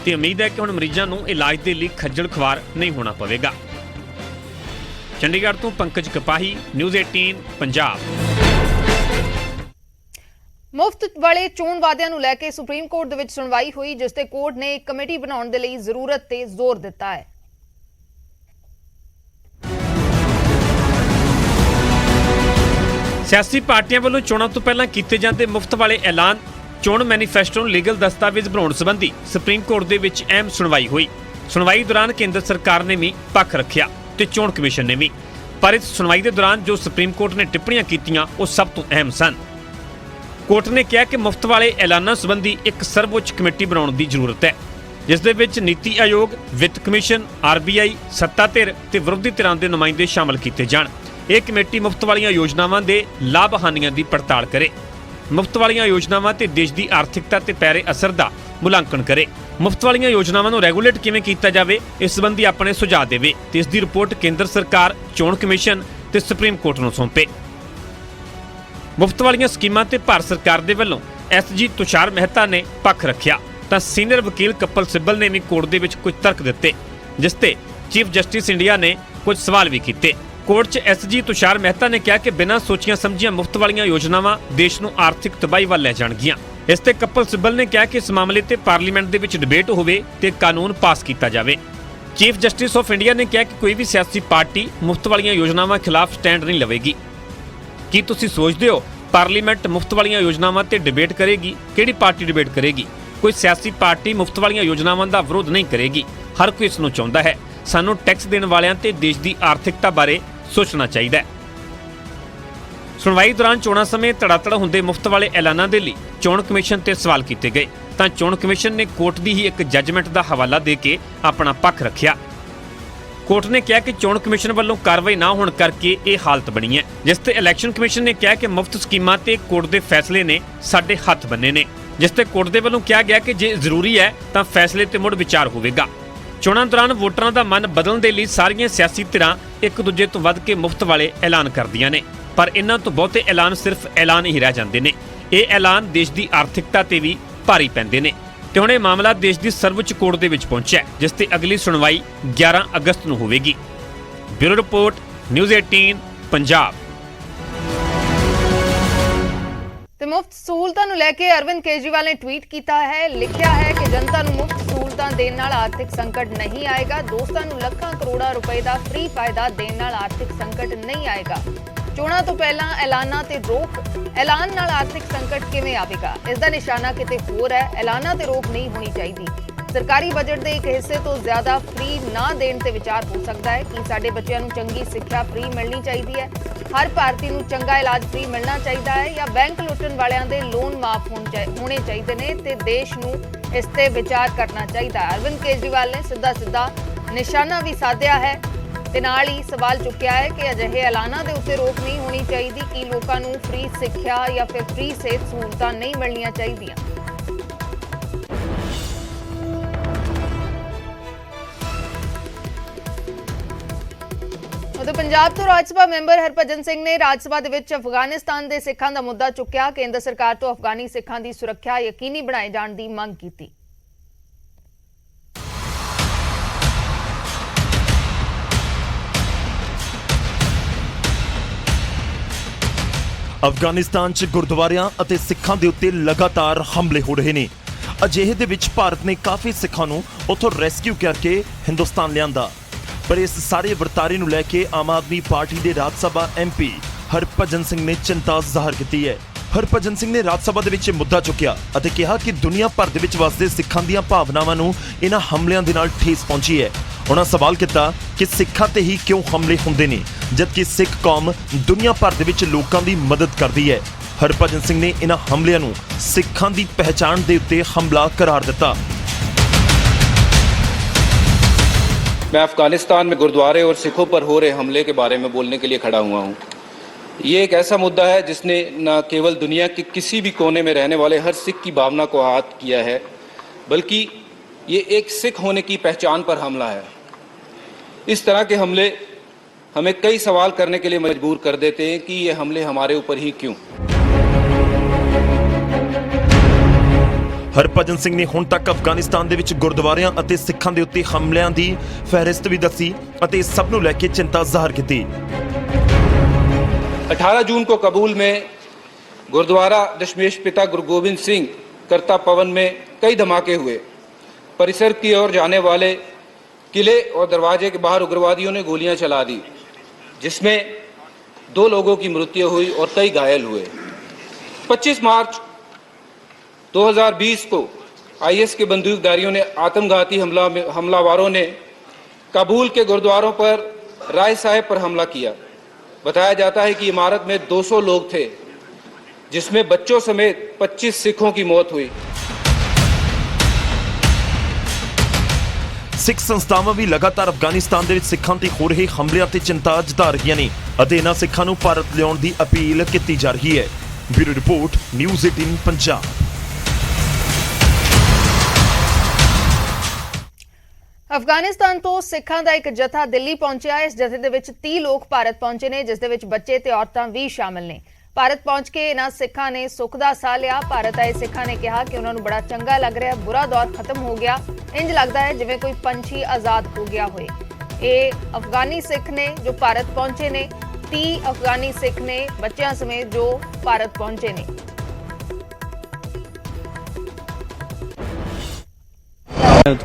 ਤੇ ਉਮੀਦ ਹੈ ਕਿ ਹੁਣ ਮਰੀਜ਼ਾਂ ਨੂੰ ਇਲਾਜ ਦੇ ਲਈ ਖੱਜਲ ਖੁਆਰ ਨਹੀਂ ਹੋਣਾ ਪਵੇਗਾ। ਚੰਡੀਗੜ੍ਹ ਤੋਂ ਪੰਕਜ ਕਪਾਹੀ, ਨਿਊਜ਼ 18 ਪੰਜਾਬ। ਮੁਫਤ ਵਾਲੇ ਚੋਣ ਵਾਅਦਿਆਂ ਨੂੰ ਲੈ ਕੇ ਸੁਪਰੀਮ ਕੋਰਟ ਦੇ ਵਿੱਚ ਸੁਣਵਾਈ ਹੋਈ, ਜਿਸ ਤੇ ਕੋਰਟ ਨੇ ਇੱਕ ਕਮੇਟੀ ਬਣਾਉਣ ਦੇ ਲਈ ਜ਼ਰੂਰਤ ਤੇ ਜ਼ੋਰ ਦਿੱਤਾ ਹੈ। ਸਿਆਸੀ ਪਾਰਟੀਆਂ ਵੱਲੋਂ ਚੋਣਾਂ ਤੋਂ ਪਹਿਲਾਂ ਕੀਤੇ ਜਾਂਦੇ ਮੁਫਤ ਵਾਲੇ ਐਲਾਨ, ਚੋਣ ਮੈਨੀਫੈਸਟੋ ਨੂੰ ਲੀਗਲ ਦਸਤਾਵੇਜ਼ ਬਣਾਉਣ ਸੰਬੰਧੀ ਸੁਪਰੀਮ ਕੋਰਟ ਦੇ ਵਿੱਚ ਅਹਿਮ ਸੁਣਵਾਈ ਹੋਈ। ਸੁਣਵਾਈ ਦੌਰਾਨ ਕੇਂਦਰ ਸਰਕਾਰ ਨੇ ਵੀ ਪੱਖ ਰੱਖਿਆ ਤੇ ਚੋਣ ਕਮਿਸ਼ਨ ਨੇ ਵੀ, ਪਰ ਇਸ ਸੁਣਵਾਈ ਦੇ ਦੌਰਾਨ ਜੋ ਸੁਪਰੀਮ ਕੋਰਟ ਨੇ ਟਿੱਪਣੀਆਂ ਕੀਤੀਆਂ ਉਹ ਸਭ ਤੋਂ ਅਹਿਮ ਸਨ। ਕੋਰਟ ਨੇ ਕਿਹਾ ਕਿ ਮੁਫਤ ਵਾਲੇ ਐਲਾਨਾਂ ਸੰਬੰਧੀ ਇੱਕ ਸਰਵਉੱਚ ਕਮੇਟੀ ਬਣਾਉਣ ਦੀ ਜ਼ਰੂਰਤ ਹੈ, ਜਿਸ ਦੇ ਵਿੱਚ ਨੀਤੀ ਆਯੋਗ, ਵਿੱਤ ਕਮਿਸ਼ਨ, ਆਰਬੀਆਈ, ਸੱਤਾ ਧਿਰ ਤੇ ਵਿਰੋਧੀ ਧਿਰਾਂ ਦੇ ਨੁਮਾਇੰਦੇ ਸ਼ਾਮਲ ਕੀਤੇ ਜਾਣ। ਇਹ ਕਮੇਟੀ ਮੁਫਤ ਵਾਲੀਆਂ ਯੋਜਨਾਵਾਂ ਦੇ ਲਾਭ ਹਾਨੀਆਂ ਦੀ ਪੜਤਾਲ ਕਰੇ, ਮੁਫਤ ਵਾਲੀਆਂ ਯੋਜਨਾਵਾਂ ਤੇ ਦੇਸ਼ ਦੀ ਆਰਥਿਕਤਾ ਤੇ ਪੈ ਰਹੇ ਅਸਰ ਦਾ ਮੁਲਾਂਕਣ ਕਰੇ, ਮੁਫਤ ਵਾਲੀਆਂ ਯੋਜਨਾਵਾਂ ਨੂੰ ਰੈਗੂਲੇਟ ਕਿਵੇਂ ਕੀਤਾ ਜਾਵੇ ਇਸ ਸੰਬੰਧੀ ਆਪਣੇ ਸੁਝਾਅ ਦੇਵੇ ਤੇ ਇਸ ਦੀ ਰਿਪੋਰਟ ਕੇਂਦਰ ਸਰਕਾਰ, ਚੋਣ ਕਮਿਸ਼ਨ ਤੇ ਸੁਪਰੀਮ ਕੋਰਟ ਨੂੰ ਸੌਂਪੇ। ਮੁਫਤ ਵਾਲੀਆਂ ਸਕੀਮਾਂ ਤੇ ਭਾਰਤ ਸਰਕਾਰ ਦੇ ਵੱਲੋਂ ਐਸਜੀ ਤੁਸ਼ਾਰ ਮਹਿਤਾ ਨੇ ਪੱਖ ਰੱਖਿਆ ਤਾਂ ਸੀਨੀਅਰ ਵਕੀਲ ਕਪਲ ਸਿੱਬਲ ਨੇ ਵੀ ਕੋਰਟ ਦੇ ਵਿੱਚ ਕੁਝ ਤਰਕ ਦਿੱਤੇ, ਜਿਸ ਤੇ ਚੀਫ ਜਸਟਿਸ ਇੰਡੀਆ ਨੇ ਕੁਝ ਸਵਾਲ ਵੀ ਕੀਤੇ। ਕੋਰਟ 'ਚ ਐਸਜੀ ਤੁਸ਼ਾਰ ਮਹਿਤਾ ਨੇ ਕਿਹਾ ਕਿ ਬਿਨਾਂ ਸੋਚੀਆਂ ਸਮਝੀਆਂ ਮੁਫਤ ਵਾਲੀਆਂ ਯੋਜਨਾਵਾਂ ਦੇਸ਼ ਨੂੰ ਆਰਥਿਕ ਤਬਾਹੀ ਵੱਲ ਲੈ ਜਾਣਗੀਆਂ। ਇਸ ਤੇ ਕਪਲ ਸਿੱਬਲ ਨੇ ਕਿਹਾ ਕਿ ਇਸ ਮਾਮਲੇ ਤੇ ਪਾਰਲੀਮੈਂਟ ਦੇ ਵਿੱਚ ਡਿਬੇਟ ਹੋਵੇ ਤੇ ਕਾਨੂੰਨ ਪਾਸ ਕੀਤਾ ਜਾਵੇ। ਚੀਫ ਜਸਟਿਸ ਆਫ ਇੰਡੀਆ ਨੇ ਕਿਹਾ ਕਿ ਕੋਈ ਵੀ ਸਿਆਸੀ ਪਾਰਟੀ ਮੁਫਤ ਵਾਲੀਆਂ ਯੋਜਨਾਵਾਂ ਖਿਲਾਫ ਸਟੈਂਡ ਨਹੀਂ ਲਵੇਗੀ। ਕੀ ਤੁਸੀਂ ਸੋਚਦੇ ਹੋ ਪਾਰਲੀਮੈਂਟ ਮੁਫਤ ਵਾਲੀਆਂ ਯੋਜਨਾਵਾਂ ਤੇ ਡਿਬੇਟ ਕਰੇਗੀ? ਕਿਹੜੀ ਪਾਰਟੀ ਡਿਬੇਟ ਕਰੇਗੀ? ਕੋਈ ਸਿਆਸੀ ਪਾਰਟੀ ਮੁਫਤ ਵਾਲੀਆਂ ਯੋਜਨਾਵਾਂ ਦਾ ਵਿਰੋਧ ਨਹੀਂ ਕਰੇਗੀ। ਹਰ ਕੋਈ ਇਸ ਨੂੰ ਚਾਹੁੰਦਾ ਹੈ। ਸਾਨੂੰ ਟੈਕਸ ਦੇਣ ਵਾਲਿਆਂ ਤੇ ਦੇਸ਼ ਦੀ ਆਰਥਿਕਤਾ ਬਾਰੇ ਸੋਚਣਾ ਚਾਹੀਦਾ ਹੈ। ਸੁਣਵਾਈ ਦੌਰਾਨ ਚੋਣਾਂ ਸਮੇਂ ਧੜਾਧੜ ਹੁੰਦੇ ਮੁਫਤ ਵਾਲੇ ਐਲਾਨਾਂ ਦੇ ਲਈ ਚੋਣ ਕਮਿਸ਼ਨ ਤੇ ਸਵਾਲ ਕੀਤੇ ਗਏ ਤਾਂ ਚੋਣ ਕਮਿਸ਼ਨ ਨੇ ਕੋਰਟ ਦੀ ਹੀ ਇੱਕ ਜੱਜਮੈਂਟ ਦਾ ਹਵਾਲਾ ਦੇ ਕੇ ਆਪਣਾ ਪੱਖ ਰੱਖਿਆ। ਕੋਰਟ ਨੇ ਕਿਹਾ ਕਿ ਚੋਣ ਕਮਿਸ਼ਨ ਵੱਲੋਂ ਕਾਰਵਾਈ ਨਾ ਹੋਣ ਕਰਕੇ ਇਹ ਹਾਲਤ ਬਣੀ ਹੈ, ਜਿਸ ਤੇ ਇਲੈਕਸ਼ਨ ਕਮਿਸ਼ਨ ਨੇ ਕਿਹਾ ਕਿ ਮੁਫਤ ਸਕੀਮਾਂ ਤੇ ਕੋਰਟ ਦੇ ਫੈਸਲੇ ਨੇ ਸਾਡੇ ਹੱਥ ਬੰਨੇ ਨੇ, ਜਿਸ ਤੇ ਕੋਰਟ ਦੇ ਵੱਲੋਂ ਕਿਹਾ ਗਿਆ ਕਿ ਜੇ ਜ਼ਰੂਰੀ ਹੈ ਤਾਂ ਫੈਸਲੇ ਤੇ ਮੁੜ ਵਿਚਾਰ ਹੋਵੇਗਾ। ਚੋਣਾਂ ਦੌਰਾਨ ਵੋਟਰਾਂ ਦਾ ਮਨ ਬਦਲਣ ਦੇ ਲਈ ਸਾਰੀਆਂ ਸਿਆਸੀ ਧਿਰਾਂ ਇੱਕ ਦੂਜੇ ਤੋਂ ਵੱਧ ਕੇ ਮੁਫਤ ਵਾਲੇ ਐਲਾਨ ਕਰਦੀਆਂ ਨੇ, ਪਰ ਇਹਨਾਂ ਤੋਂ ਬਹੁਤੇ ਐਲਾਨ ਸਿਰਫ ਐਲਾਨ ਹੀ ਰਹਿ ਜਾਂਦੇ ਨੇ। ਇਹ ਐਲਾਨ ਦੇਸ਼ ਦੀ ਆਰਥਿਕਤਾ ਤੇ ਵੀ ਭਾਰੀ ਪੈਂਦੇ ਨੇ ਤੇ ਹੁਣ ਇਹ ਮਾਮਲਾ ਦੇਸ਼ ਦੀ ਸਰਵਉੱਚ ਕੋਰਟ ਦੇ ਵਿੱਚ ਪਹੁੰਚਿਆ, ਜਿਸ ਤੇ ਅਗਲੀ ਸੁਣਵਾਈ 11 ਅਗਸਤ ਨੂੰ ਹੋਵੇਗੀ। Bureau report, news 18 Punjab. ਤੇ ਮੁਫਤ ਸਹੂਲਤਾਂ ਨੂੰ ਲੈ ਕੇ ਅਰਵਿੰਦ ਕੇਜਰੀਵਾਲ ਨੇ ਟਵੀਟ ਕੀਤਾ ਹੈ। ਲਿਖਿਆ ਹੈ ਕਿ ਜਨਤਾ ਨੂੰ ਮੁਫਤ ਸਹੂਲਤਾਂ ਦੇਣ ਨਾਲ ਆਰਥਿਕ ਸੰਕਟ ਨਹੀਂ ਆਏਗਾ। ਦੋਸਤਾਂ ਨੂੰ ਲੱਖਾਂ ਕਰੋੜਾਂ ਰੁਪਏ ਦਾ ਫ੍ਰੀ ਫਾਇਦਾ ਦੇਣ ਨਾਲ ਆਰਥਿਕ ਸੰਕਟ ਨਹੀਂ ਆਏਗਾ। ਚੋਣਾਂ ਤੋਂ ਪਹਿਲਾਂ ਐਲਾਨਾਂ ਤੇ ਰੋਕ, ਐਲਾਨ ਨਾਲ ਆਰਥਿਕ ਸੰਕਟ ਕਿਵੇਂ ਆਵੇਗਾ? ਇਸ ਦਾ ਨਿਸ਼ਾਨਾ ਕਿਤੇ ਹੋਰ ਹੈ। ਐਲਾਨਾਂ ਤੇ ਰੋਕ ਨਹੀਂ ਹੋਣੀ ਚਾਹੀਦੀ। ਸਰਕਾਰੀ ਬਜਟ ਦੇ ਇੱਕ ਹਿੱਸੇ ਤੋਂ ਜ਼ਿਆਦਾ ਫ੍ਰੀ ਨਾ ਦੇਣ ਤੇ ਵਿਚਾਰ ਹੋ ਸਕਦਾ ਹੈ ਕਿ ਸਾਡੇ ਬੱਚਿਆਂ ਨੂੰ ਚੰਗੀ ਸਿੱਖਿਆ ਫ੍ਰੀ ਮਿਲਣੀ ਚਾਹੀਦੀ ਹੈ, ਹਰ ਭਾਰਤੀ ਨੂੰ ਚੰਗਾ ਇਲਾਜ ਫ੍ਰੀ ਮਿਲਣਾ ਚਾਹੀਦਾ ਹੈ, ਜਾਂ ਬੈਂਕ ਲੁੱਟਣ ਵਾਲਿਆਂ ਦੇ ਲੋਨ ਮਾਫ ਹੋਣੇ ਚਾਹੀਦੇ ਨੇ ਤੇ ਦੇਸ਼ ਨੂੰ ਇਸ ਤੇ ਵਿਚਾਰ ਕਰਨਾ ਚਾਹੀਦਾ ਹੈ। ਅਰਵਿੰਦ ਕੇਜਰੀਵਾਲ ਨੇ ਸਿੱਧਾ ਨਿਸ਼ਾਨਾ ਵੀ ਸਾਧਿਆ ਹੈ ਤੇ ਨਾਲ ਹੀ ਸਵਾਲ ਚੁੱਕਿਆ ਹੈ ਕਿ ਅਜਿਹੇ ਐਲਾਨਾਂ ਦੇ ਉੱਤੇ ਰੋਕ ਨਹੀਂ ਹੋਣੀ ਚਾਹੀਦੀ ਕਿ ਲੋਕਾਂ ਨੂੰ ਫ੍ਰੀ ਸਿੱਖਿਆ ਜਾਂ ਫਿਰ ਫ੍ਰੀ ਸਿਹਤ ਸਹੂਲਤਾਂ ਨਹੀਂ ਮਿਲਣੀਆਂ ਚਾਹੀਦੀਆਂ। ਉਧਰ ਪੰਜਾਬ ਤੋਂ ਰਾਜ ਸਭਾ ਮੈਂਬਰ ਹਰਭਜਨ ਸਿੰਘ ਨੇ ਰਾਜ ਸਭਾ ਦੇ ਵਿੱਚ ਅਫਗਾਨਿਸਤਾਨ ਦੇ ਸਿੱਖਾਂ ਦਾ ਮੁੱਦਾ ਚੁੱਕਿਆ। ਕੇਂਦਰ ਸਰਕਾਰ ਤੋਂ ਅਫਗਾਨੀ ਸਿੱਖਾਂ ਦੀ ਸੁਰੱਖਿਆ ਯਕੀਨੀ ਬਣਾਏ ਜਾਣ ਦੀ ਮੰਗ ਕੀਤੀ। ਅਫਗਾਨਿਸਤਾਨ 'ਚ ਗੁਰਦੁਆਰਿਆਂ ਅਤੇ ਸਿੱਖਾਂ ਦੇ ਉੱਤੇ ਲਗਾਤਾਰ ਹਮਲੇ ਹੋ ਰਹੇ ਨੇ। ਅਜਿਹੇ ਦੇ ਵਿੱਚ ਭਾਰਤ ਨੇ ਕਾਫੀ ਸਿੱਖਾਂ ਨੂੰ ਉੱਥੋਂ ਰੈਸਕਿਊ ਕਰਕੇ ਹਿੰਦੁਸਤਾਨ ਲਿਆਂਦਾ। ਪਰ ਇਸ ਸਾਰੇ ਵਰਤਾਰੇ ਨੂੰ ਲੈ ਕੇ ਆਮ ਆਦਮੀ ਪਾਰਟੀ ਦੇ ਰਾਜ ਸਭਾ ਐਮਪੀ ਹਰਭਜਨ ਸਿੰਘ ਨੇ ਚਿੰਤਾ ਜ਼ਾਹਰ ਕੀਤੀ ਹੈ। ਹਰਭਜਨ ਸਿੰਘ ਨੇ ਰਾਜ ਸਭਾ ਦੇ ਵਿੱਚ ਮੁੱਦਾ ਚੁੱਕਿਆ ਅਤੇ ਕਿਹਾ ਕਿ ਦੁਨੀਆ ਭਰ ਦੇ ਵਿੱਚ ਵਸਦੇ ਸਿੱਖਾਂ ਦੀਆਂ ਭਾਵਨਾਵਾਂ ਨੂੰ ਇਹਨਾਂ ਹਮਲਿਆਂ ਦੇ ਨਾਲ ਠੇਸ ਪਹੁੰਚੀ ਹੈ। ਉਹਨਾਂ ਸਵਾਲ ਕੀਤਾ ਕਿ ਸਿੱਖਾਂ ਤੇ ਹੀ ਕਿਉਂ ਹਮਲੇ ਹੁੰਦੇ ਨੇ ਜਦਕਿ ਸਿੱਖ ਕੌਮ ਦੁਨੀਆ ਭਰ ਦੇ ਵਿੱਚ ਲੋਕਾਂ ਦੀ ਮਦਦ ਕਰਦੀ ਹੈ। ਹਰਭਜਨ ਸਿੰਘ ਨੇ ਇਹਨਾਂ ਹਮਲਿਆਂ ਨੂੰ ਸਿੱਖਾਂ ਦੀ ਪਹਿਚਾਣ ਦੇ ਉੱਤੇ ਹਮਲਾ करार ਦਿੱਤਾ। मैं अफगानिस्तान में गुरुद्वारे और सिखों पर हो रहे हमले के बारे में बोलने के लिए खड़ा हुआ हूँ। ये एक ऐसा मुद्दा है जिसने न केवल दुनिया के किसी भी कोने में रहने वाले हर सिख की भावना को आहत किया है, बल्कि ये एक सिख होने की पहचान पर हमला है। इस तरह के हमले हमें कई सवाल करने के लिए मजबूर कर देते हैं कि ये हमले हमारे ऊपर ही क्यों। ਹਰਭਜਨ ਸਿੰਘ ਨੇ ਹੁਣ ਤੱਕ ਅਫਗਾਨਿਸਤਾਨ ਦੇ ਵਿੱਚ ਗੁਰਦੁਆਰਿਆਂ ਅਤੇ ਸਿੱਖਾਂ ਦੇ ਉੱਤੇ ਹਮਲਿਆਂ ਦੀ ਫਹਿਰਿਸਤ ਵੀ ਦੱਸੀ ਅਤੇ ਇਸ ਸਭ ਨੂੰ ਲੈ ਕੇ ਚਿੰਤਾ ਜ਼ਾਹਰ ਕੀਤੀ। 18 जून को कबूल में गुरुद्वारा दशमेश पिता गुरु गोविंद सिंह करता पवन में कई धमाके हुए। परिसर की ओर जाने वाले किले और दरवाजे के बाहर उग्रवादियों ने गोलियां चला दी, जिसमें 2 लोगों की मृत्यु हुई और कई घायल हुए। 25 मार्च 2020 को आईएस के बंदूकधारियों ने आत्मघाती हमलावरों ने काबुल के गुरुद्वारों पर राय साहेब पर हमला किया। बताया जाता है कि इमारत में 200 लोग थे, जिसमें बच्चों समेत 25 सिखों की मौत हुई। ਸਿੱਖ ਸੰਸਥਾਵਾਂ ਵੀ ਲਗਾਤਾਰ ਅਫਗਾਨਿਸਤਾਨ ਦੇ ਵਿੱਚ ਸਿੱਖਾਂ ਤੇ ਹੋ ਰਹੇ ਹਮਲਿਆਂ ਤੇ ਚਿੰਤਾ ਜਤਾ ਰਹੀਆਂ ਨੇ ਅਤੇ ਇਹਨਾਂ ਸਿੱਖਾਂ ਨੂੰ ਭਾਰਤ ਲਿਆਉਣ ਦੀ ਅਪੀਲ ਕੀਤੀ ਜਾ ਰਹੀ ਹੈ। Bureau report, news 18 Punjab. Afghanistan ਤੋਂ ਸਿੱਖਾਂ ਦਾ ਇੱਕ ਜਥਾ ਦਿੱਲੀ ਪਹੁੰਚਿਆ। ਇਸ ਜਥੇ ਦੇ ਵਿੱਚ 30 ਲੋਕ ਭਾਰਤ ਪਹੁੰਚੇ ਨੇ, ਜਿਸ ਦੇ ਵਿੱਚ ਬੱਚੇ ਤੇ ਔਰਤਾਂ ਵੀ ਸ਼ਾਮਲ ਨੇ। ਭਾਰਤ ਪਹੁੰਚ ਕੇ ਇਹਨਾਂ ਸਿੱਖਾਂ ਨੇ ਸੁੱਖ ਦਾ ਸਾਹ ਲਿਆ। ਭਾਰਤ ਆਏ ਸਿੱਖਾਂ ਨੇ ਕਿਹਾ ਕਿ ਉਹਨਾਂ ਨੂੰ ਬੜਾ ਚੰਗਾ ਲੱਗ ਰਿਹਾ, ਬੁਰਾ ਦੌਰ ਖਤਮ ਹੋ ਗਿਆ। ਇੰਜ ਲੱਗਦਾ ਹੈ ਜਿਵੇਂ ਕੋਈ ਪੰਛੀ ਆਜ਼ਾਦ ਹੋ ਗਿਆ ਹੋਏ। ਇਹ ਅਫਗਾਨੀ ਸਿੱਖ ਨੇ ਜੋ ਭਾਰਤ ਪਹੁੰਚੇ ਨੇ। 30 ਅਫਗਾਨੀ ਸਿੱਖ ਨੇ ਬੱਚਿਆਂ ਸਮੇਤ ਜੋ ਭਾਰਤ ਪਹੁੰਚੇ ਨੇ।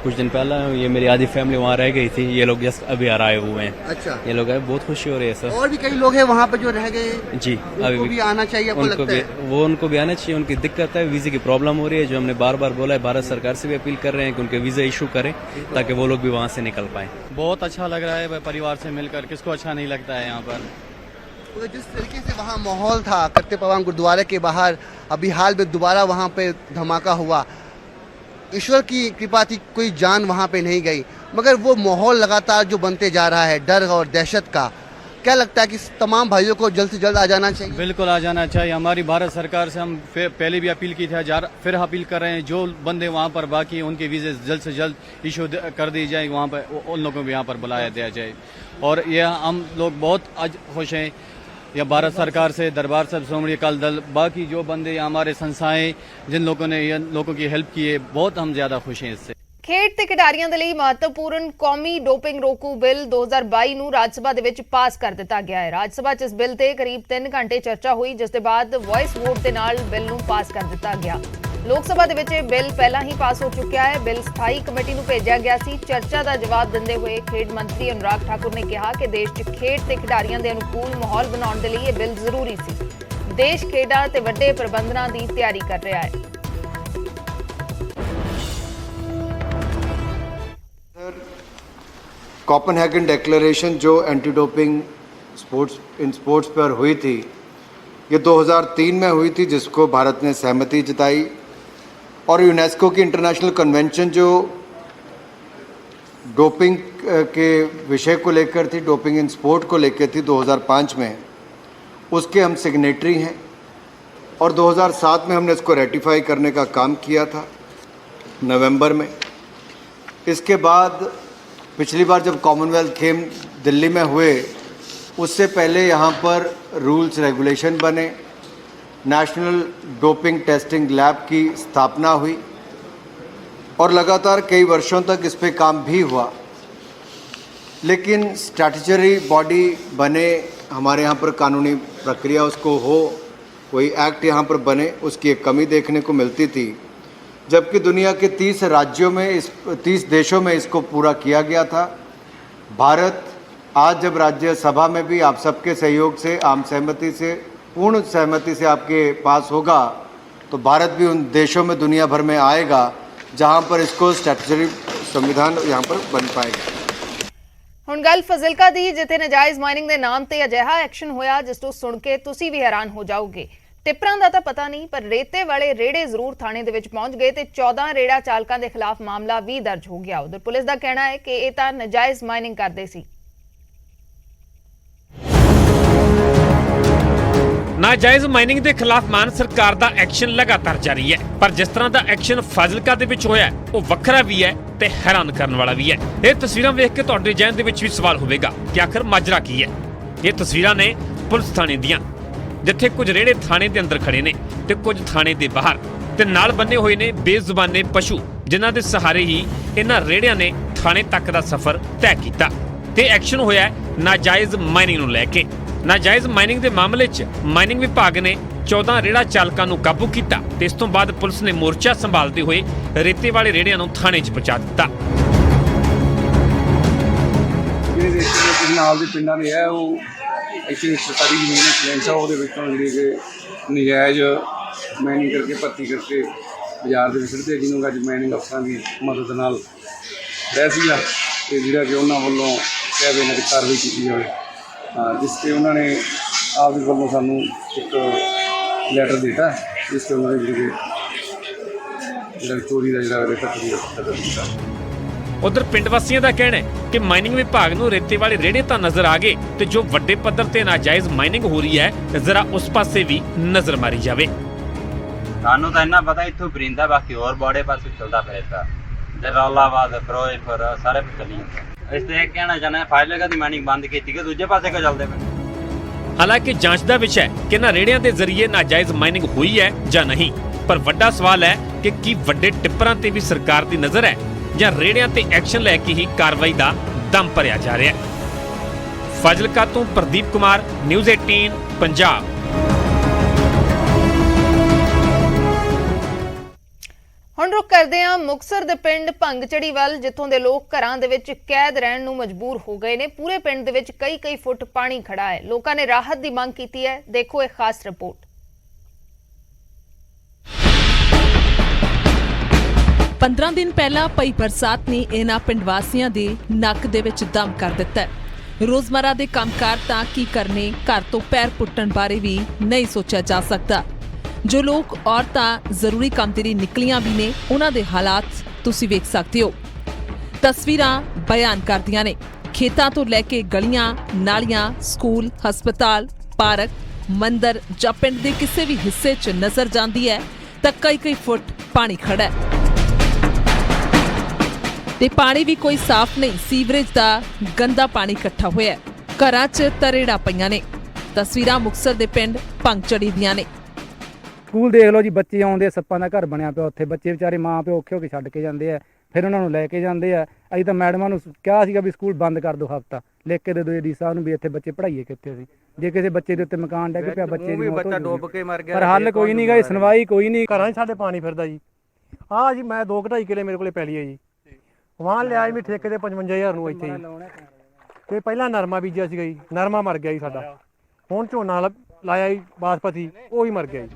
कुछ दिन पहले ये मेरी आधी फैमिली वहाँ रह गई थी। ये लोग जस्ट अभी आए हुए हैं। अच्छा, ये लोग बहुत खुशी हो रही है सर। और भी कई लोग हैं वहाँ पे जो रह गए। जी, उनको भी आना चाहिए, आपको लगता है? उनको भी आना चाहिए। उनकी दिक्कत है, वीजे की प्रॉब्लम हो रही है, जो हमने बार बार बोला है। भारत सरकार से भी अपील कर रहे हैं कि उनके वीजा इशू करें ताकि वो लोग भी वहाँ से निकल पाए। बहुत अच्छा लग रहा है परिवार से मिलकर, किसको अच्छा नहीं लगता है यहाँ पर। तो जिस तरीके से वहाँ माहौल था करते पवान गुरुद्वारे के बाहर, अभी हाल में दोबारा वहाँ पे धमाका हुआ। ईश्वर की कृपा थी, कोई जान वहाँ पे नहीं गई, मगर वो माहौल लगातार जो बनते जा रहा है डर और दहशत का, क्या लगता है कि तमाम भाइयों को जल्द से जल्द आ जाना चाहिए? बिल्कुल आ जाना चाहिए। हमारी भारत सरकार से हम पहले भी अपील की थी, फिर अपील कर रहे हैं, जो बंदे वहाँ पर बाकी उनके वीज़े जल्द से जल्द इशू कर दी जाए, वहाँ पर उन लोगों को भी यहाँ पर बुलाया दिया जाए। और यह हम लोग बहुत आज खुश हैं या भारत सरकार से, दरबार साहब, श्रोमणी अकाली दल, बाकी जो बंदे हमारे संस्थाएं जिन लोगों ने लोगों की हेल्प की है, बहुत हम ज़्यादा खुश हैं इससे। ਖੇਡ ਤੇ ਖਿਡਾਰੀਆਂ ਦੇ ਲਈ ਮਹੱਤਵਪੂਰਨ ਕੌਮੀ ਡੋਪਿੰਗ ਰੋਕੂ ਬਿੱਲ 2022 ਨੂੰ ਰਾਜ ਸਭਾ ਦੇ ਵਿੱਚ ਪਾਸ ਕਰ ਦਿੱਤਾ ਗਿਆ ਹੈ। ਰਾਜ ਸਭਾ 'ਚ ਇਸ ਬਿੱਲ ਤੇ ਕਰੀਬ 3 ਘੰਟੇ ਚਰਚਾ ਹੋਈ, ਜਿਸ ਦੇ ਬਾਅਦ ਵੌਇਸ ਵੋਟ ਦੇ ਨਾਲ ਬਿੱਲ ਨੂੰ ਪਾਸ ਕਰ ਦਿੱਤਾ ਗਿਆ। ਲੋਕ ਸਭਾ ਦੇ ਵਿੱਚ ਇਹ ਬਿੱਲ ਪਹਿਲਾਂ ਹੀ ਪਾਸ ਹੋ ਚੁੱਕਿਆ ਹੈ। ਬਿੱਲ ਸਥਾਈ ਕਮੇਟੀ ਨੂੰ ਭੇਜਿਆ ਗਿਆ ਸੀ। ਚਰਚਾ ਦਾ ਜਵਾਬ ਦਿੰਦੇ ਹੋਏ ਖੇਡ ਮੰਤਰੀ ਅਨੁਰਾਗ ਠਾਕੁਰ ਨੇ ਕਿਹਾ ਕਿ ਦੇਸ਼ 'ਚ ਖੇਡ ਤੇ ਖਿਡਾਰੀਆਂ ਦੇ ਅਨੁਕੂਲ ਮਾਹੌਲ ਬਣਾਉਣ ਦੇ ਲਈ ਇਹ ਬਿੱਲ ਜ਼ਰੂਰੀ ਸੀ। ਦੇਸ਼ ਖੇਡਾਂ ਤੇ ਵੱਡੇ ਪ੍ਰਬੰਧਨਾਂ ਦੀ ਤਿਆਰੀ ਕਰ ਰਿਹਾ ਹੈ। कोपेनहेगन डिक्लेरेशन जो एंटी डोपिंग स्पोर्ट्स पर हुई थी, ये 2003 में हुई थी, जिसको भारत ने सहमति जताई। और यूनेस्को की इंटरनेशनल कन्वेंशन जो डोपिंग के विषय को लेकर थी, डोपिंग इन स्पोर्ट को लेकर थी 2005 में, उसके हम सिग्नेटरी हैं। और 2007 में हमने इसको रेटिफाई करने का काम किया था नवंबर में। इसके बाद पिछली बार जब कॉमनवेल्थ गेम दिल्ली में हुए, उससे पहले यहाँ पर रूल्स रेगुलेशन बने, नेशनल डोपिंग टेस्टिंग लैब की स्थापना हुई और लगातार कई वर्षों तक इस पे काम भी हुआ। लेकिन स्टैट्यूटरी बॉडी बने, हमारे यहाँ पर कानूनी प्रक्रिया उसको हो, कोई एक्ट यहाँ पर बने, उसकी एक कमी देखने को मिलती थी। जबकि दुनिया के 30 राज्यों में 30 देशों में इसको पूरा किया गया था। भारत आज जब राज्यसभा में भी आप सबके सहयोग से, आम सहमति से, पूर्ण सहमति से आपके पास होगा, तो भारत भी उन देशों में दुनिया भर में आएगा जहां पर इसको स्टैट्यूटरी संविधान यहाँ पर बन पाएगा। ਹੁਣ ਗੱਲ ਫਜ਼ਿਲਕਾ ਦੀ, ਜਿੱਥੇ ਨਜਾਇਜ਼ ਮਾਈਨਿੰਗ ਦੇ ਨਾਮ ਤੇ ਅਜਿਹਾ ਐਕਸ਼ਨ ਹੋਇਆ ਜਿਸ ਨੂੰ ਸੁਣ ਕੇ ਤੁਸੀਂ ਵੀ ਹੈਰਾਨ ਹੋ ਜਾਓਗੇ। ਟਿੱਪਰਾਂ ਦਾ ਤਾਂ ਪਤਾ ਨਹੀਂ, ਪਰ ਰੇਤੇ ਵਾਲੇ ਰੇੜੇ ਜ਼ਰੂਰ ਥਾਣੇ ਦੇ ਵਿੱਚ ਪਹੁੰਚ ਗਏ ਤੇ 14 ਰੇੜਾ ਚਾਲਕਾਂ ਦੇ ਖਿਲਾਫ ਮਾਮਲਾ ਵੀ ਦਰਜ ਹੋ ਗਿਆ। ਉਧਰ ਪੁਲਿਸ ਦਾ ਕਹਿਣਾ ਹੈ ਕਿ ਇਹ ਤਾਂ ਨਜਾਇਜ਼ ਮਾਈਨਿੰਗ ਕਰਦੇ ਸੀ। ਨਾਜਾਇਜ਼ ਮਾਈਨਿੰਗ ਦੇ ਖਿਲਾਫ ਮਾਨ ਸਰਕਾਰ ਦਾ ਐਕਸ਼ਨ ਲਗਾਤਾਰ ਜਾਰੀ ਹੈ, ਪਰ ਜਿਸ ਤਰ੍ਹਾਂ ਦਾ ਐਕਸ਼ਨ ਫਾਜ਼ਿਲਕਾ ਦੇ ਵਿੱਚ ਹੋਇਆ ਉਹ ਵੱਖਰਾ ਵੀ ਹੈ ਤੇ ਹੈਰਾਨ ਕਰਨ ਵਾਲਾ ਵੀ ਹੈ। ਇਹ ਤਸਵੀਰਾਂ ਵੇਖ ਕੇ ਤੁਹਾਡੇ ਜ਼ਿਹਨ ਦੇ ਵਿੱਚ ਵੀ ਸਵਾਲ ਹੋਵੇਗਾ ਕਿ ਆਖਰ ਮਾਜਰਾ ਕੀ ਹੈ। ਇਹ ਤਸਵੀਰਾਂ ਨੇ ਪੁਲਿਸ ਥਾਣੇ ਦੀਆਂ, ਜਿੱਥੇ ਕੁਝ ਰੇੜੇ ਥਾਣੇ ਦੇ ਅੰਦਰ ਖੜੇ ਨੇ ਤੇ ਕੁਝ ਥਾਣੇ ਦੇ ਬਾਹਰ, ਤੇ ਨਾਲ ਬੰਨੇ ਹੋਏ ਨੇ ਬੇਜ਼ੁਬਾਨੇ ਪਸ਼ੂ, ਜਿਨ੍ਹਾਂ ਦੇ ਸਹਾਰੇ ਹੀ ਇਹਨਾਂ ਰੇੜਿਆਂ ਨੇ ਥਾਣੇ ਤੱਕ ਦਾ ਸਫ਼ਰ ਤੈਅ ਕੀਤਾ। ਤੇ ਐਕਸ਼ਨ ਹੋਇਆ ਨਾਜਾਇਜ਼ ਮਾਈਨਿੰਗ ਨੂੰ ਲੈ ਕੇ। ਨਾਜਾਇਜ਼ ਮਾਈਨਿੰਗ ਦੇ ਮਾਮਲੇ 'ਚ ਮਾਈਨਿੰਗ ਵਿਭਾਗ ਨੇ 14 ਰੇੜਾ ਚਾਲਕਾਂ ਨੂੰ ਕਾਬੂ ਕੀਤਾ ਤੇ ਇਸ ਤੋਂ ਬਾਅਦ ਪੁਲਿਸ ਨੇ ਮੋਰਚਾ ਸੰਭਾਲਦੇ ਹੋਏ ਰੇਤੇ ਵਾਲੇ ਰੇੜਿਆਂ ਨੂੰ ਥਾਣੇ 'ਚ ਪਹੁੰਚਾ ਦਿੱਤਾ। ਜਿਹੜੇ ਨਾਲ ਦੇ ਪਿੰਡਾਂ ਦੇ ਹੈ, ਉਹ ਇੱਥੇ ਸਰਕਾਰੀ ਜ਼ਮੀਨ ਇੰਸ਼ੋਰੈਂਸ ਆ, ਉਹਦੇ ਵਿੱਚੋਂ ਜਿਹੜੀ ਕਿ ਨਜਾਇਜ਼ ਮਾਈਨਿੰਗ ਕਰਕੇ ਭਰਤੀ ਕਰਕੇ ਬਾਜ਼ਾਰ ਦੇ ਵਿੱਚ ਸਿੱਟਦੇ, ਜਿਹਨੂੰ ਅੱਜ ਮਾਈਨਿੰਗ ਅਫਸਰਾਂ ਦੀ ਮਦਦ ਨਾਲ ਰਹਿ ਸੀਗਾ ਤੇ ਜਿਹੜਾ ਕਿ ਉਹਨਾਂ ਵੱਲੋਂ ਕਹਿ ਇਹਨਾਂ ਦੀ ਕਾਰਵਾਈ ਕੀਤੀ ਜਾਵੇ, ਜਿਸ 'ਤੇ ਉਹਨਾਂ ਨੇ ਆਪ ਦੇ ਵੱਲੋਂ ਸਾਨੂੰ ਇੱਕ ਲੈਟਰ ਦਿੱਤਾ, ਜਿਸ 'ਤੇ ਉਹਨਾਂ ਨੇ ਜਿਹੜਾ ਚੋਰੀ ਦਾ ਜਿਹੜਾ ਰੇਤਾ ਦਿੱਤਾ। ਉਧਰ ਪਿੰਡ ਵਾਸੀਆਂ ਦਾ ਕਹਿਣਾ ਹੈ ਕਿ ਮਾਈਨਿੰਗ ਵਿਭਾਗ ਨੂੰ ਰੇਤੇ ਵਾਲੇ ਰੇੜੇ ਤਾਂ ਨਜ਼ਰ ਆ ਗਏ, ਤੇ ਜੋ ਵੱਡੇ ਪੱਧਰ ਤੇ ਨਾਜਾਇਜ਼ ਮਾਈਨਿੰਗ ਹੋ ਰਹੀ ਹੈ, ਜ਼ਰਾ ਉਸ ਪਾਸੇ ਵੀ ਨਜ਼ਰ ਮਾਰੀ ਜਾਵੇ। ਸਾਨੂੰ ਤਾਂ ਇੰਨਾ ਪਤਾ ਇੱਥੋਂ ਬਰਿੰਦਾ, ਬਾਕੀ ਹੋਰ ਬੜੇ ਪਾਸੇ ਚੱਲਦਾ ਫਿਰਦਾ, ਜਲਾਲਾਬਾਦ, ਫਿਰੋਜ਼ਪੁਰ ਸਾਰੇ ਪਾਸੇ ਚੱਲੀ ਜਾਂਦਾ। ਇਸ ਤੇ ਇਹ ਕਹਿਣਾ ਚਾਹੁੰਦਾ ਫਾਜ਼ਿਲਕਾ ਦੀ ਮਾਈਨਿੰਗ ਬੰਦ ਕੀਤੀ ਕਿ ਦੂਜੇ ਪਾਸੇ ਕਿਉਂ ਚੱਲਦੇ ਪਏ। ਹਾਲਾਂਕਿ ਜਾਂਚ ਦਾ ਵਿਸ਼ਾ ਹੈ ਕਿ ਇਹਨਾਂ ਰੇੜਿਆਂ ਦੇ ਜ਼ਰੀਏ ਨਾਜਾਇਜ਼ ਮਾਈਨਿੰਗ ਹੋਈ ਹੈ ਜਾਂ ਨਹੀਂ, ਪਰ ਵੱਡਾ ਸਵਾਲ ਹੈ ਕਿ ਕੀ ਵੱਡੇ ਟਿੱਪਰਾਂ ਤੇ ਵੀ ਸਰਕਾਰ ਦੀ ਨਜ਼ਰ ਹੈ ਜਾਂ ਰੇੜਿਆਂ ਤੇ ਐਕਸ਼ਨ ਲੈ ਕੇ ਹੀ ਕਾਰਵਾਈ ਦਾ ਦਮ ਭਰਿਆ ਜਾ ਰਿਹਾ ਹੈ। ਫਾਜ਼ਿਲਕਾ ਤੋਂ ਪ੍ਰਦੀਪ ਕੁਮਾਰ, ਨਿਊਜ਼ 18 ਪੰਜਾਬ। ਹੁਣ ਰੁਕ ਕਰਦੇ ਹਾਂ ਮੁਕਤਸਰ ਦੇ ਪਿੰਡ ਭੰਗਚੜੀ ਵੱਲ, ਜਿੱਥੋਂ ਦੇ ਲੋਕ ਘਰਾਂ ਦੇ ਵਿੱਚ ਕੈਦ ਰਹਿਣ ਨੂੰ ਮਜਬੂਰ ਹੋ ਗਏ ਨੇ। ਪੂਰੇ ਪਿੰਡ ਦੇ ਵਿੱਚ ਕਈ ਫੁੱਟ ਪਾਣੀ ਖੜਾ ਹੈ। ਲੋਕਾਂ ਨੇ ਰਾਹਤ ਦੀ ਮੰਗ ਕੀਤੀ ਹੈ। ਦੇਖੋ ਇਹ ਖਾਸ ਰਿਪੋਰਟ। 15 ਦਿਨ ਪਹਿਲਾਂ ਪਈ ਬਰਸਾਤ ਨੇ ਇਹਨਾਂ ਪਿੰਡ ਵਾਸੀਆਂ ਦੇ ਨੱਕ ਦੇ ਵਿੱਚ ਦਮ ਕਰ ਦਿੱਤਾ। ਰੋਜ਼ਮਰਾ ਦੇ ਕੰਮਕਾਰ ਤਾਂ ਕੀ ਕਰਨੇ, ਘਰ ਤੋਂ ਪੈਰ ਪੁੱਟਣ ਬਾਰੇ ਵੀ ਨਹੀਂ ਸੋਚਿਆ ਜਾ ਸਕਦਾ। ਜੋ ਲੋਕ ਔਰਤਾਂ ਜ਼ਰੂਰੀ ਕੰਮ ਦੇ ਲਈ ਨਿਕਲੀਆਂ ਵੀ ਨੇ, ਉਹਨਾਂ ਦੇ ਹਾਲਾਤ ਤੁਸੀਂ ਵੇਖ ਸਕਦੇ ਹੋ। ਤਸਵੀਰਾਂ ਬਿਆਨ ਕਰਦੀਆਂ ਨੇ। ਖੇਤਾਂ ਤੋਂ ਲੈ ਕੇ ਗਲੀਆਂ, ਨਾਲੀਆਂ, ਸਕੂਲ, ਹਸਪਤਾਲ, ਪਾਰਕ, ਮੰਦਰ ਜਾਂ ਪਿੰਡ ਦੇ ਕਿਸੇ ਵੀ ਹਿੱਸੇ 'ਚ ਨਜ਼ਰ ਜਾਂਦੀ ਹੈ ਤਾਂ ਕਈ ਫੁੱਟ ਪਾਣੀ ਖੜਾ ਹੈ। ਤੇ ਪਾਣੀ ਵੀ ਕੋਈ ਸਾਫ਼ ਨਹੀਂ, ਸੀਵਰੇਜ ਦਾ ਗੰਦਾ ਪਾਣੀ ਇਕੱਠਾ ਹੋਇਆ ਹੈ। ਘਰਾਂ 'ਚ ਤਰੇੜਾਂ ਪਈਆਂ ਨੇ। ਤਸਵੀਰਾਂ ਮੁਕਤਸਰ ਦੇ ਪਿੰਡ ਭੰਗਚੜੀ ਦੀਆਂ ਨੇ। ਸਕੂਲ ਦੇਖ ਲਓ ਜੀ, ਬੱਚੇ ਆਉਂਦੇ, ਸੱਪਾਂ ਦਾ ਘਰ ਬਣਿਆ ਪਿਆ ਉੱਥੇ, ਬੱਚੇ ਵਿਚਾਰੇ ਮਾਂ ਪਿਓ ਔਖੇ ਹੋ ਕੇ ਛੱਡ ਕੇ ਜਾਂਦੇ ਆ ਫਿਰ ਉਹਨਾਂ ਨੂੰ ਲੈ ਕੇ ਜਾਂਦੇ ਆ। ਅਸੀਂ ਤਾਂ ਮੈਡਮਾਂ ਨੂੰ ਕਿਹਾ ਸੀਗਾ ਵੀ ਸਕੂਲ ਬੰਦ ਕਰ ਦਿਓ, ਹਫ਼ਤਾ ਲਿਖ ਕੇ ਦੇ ਦਿਓ ਡੀ ਸਾਹਿਬ ਨੂੰ ਵੀ ਇੱਥੇ ਬੱਚੇ ਪੜ੍ਹਾਈਏ ਕਿੱਥੇ ਅਸੀਂ। ਜੇ ਕਿਸੇ ਬੱਚੇ ਦੇ ਉੱਤੇ ਮਕਾਨ ਡਿੱਗ ਪਿਆ, ਬੱਚੇ ਦੀ ਮੌਤ ਹੋ ਜਾਊਗੀ, ਪਰ ਹੱਲ ਕੋਈ ਨਹੀਂ ਗਾ, ਸੁਣਵਾਈ ਕੋਈ ਨਹੀਂ। ਘਰਾਂ 'ਚ ਸਾਡੇ ਪਾਣੀ ਫਿਰਦਾ ਜੀ। ਆਹ ਜੀ ਮੈਂ 2.5 ਕਿੱਲੇ ਮੇਰੇ ਕੋਲੇ ਪੈਲੀ ਹੈ ਜੀ, ਵਾਹਨ ਲਿਆ ਵੀ ਠੇਕੇ ਤੇ 55,000 ਨੂੰ ਇੱਥੇ ਜੀ। ਤੇ ਪਹਿਲਾਂ ਨਰਮਾ ਬੀਜਿਆ ਸੀਗਾ ਜੀ, ਨਰਮਾ ਮਰ ਗਿਆ ਜੀ ਸਾਡਾ। ਹੁਣ ਝੋਨਾ ਲਾਇਆ ਜੀ ਬਾਸਪਤੀ, ਉਹ ਹੀ ਮਰ ਗਿਆ ਜੀ।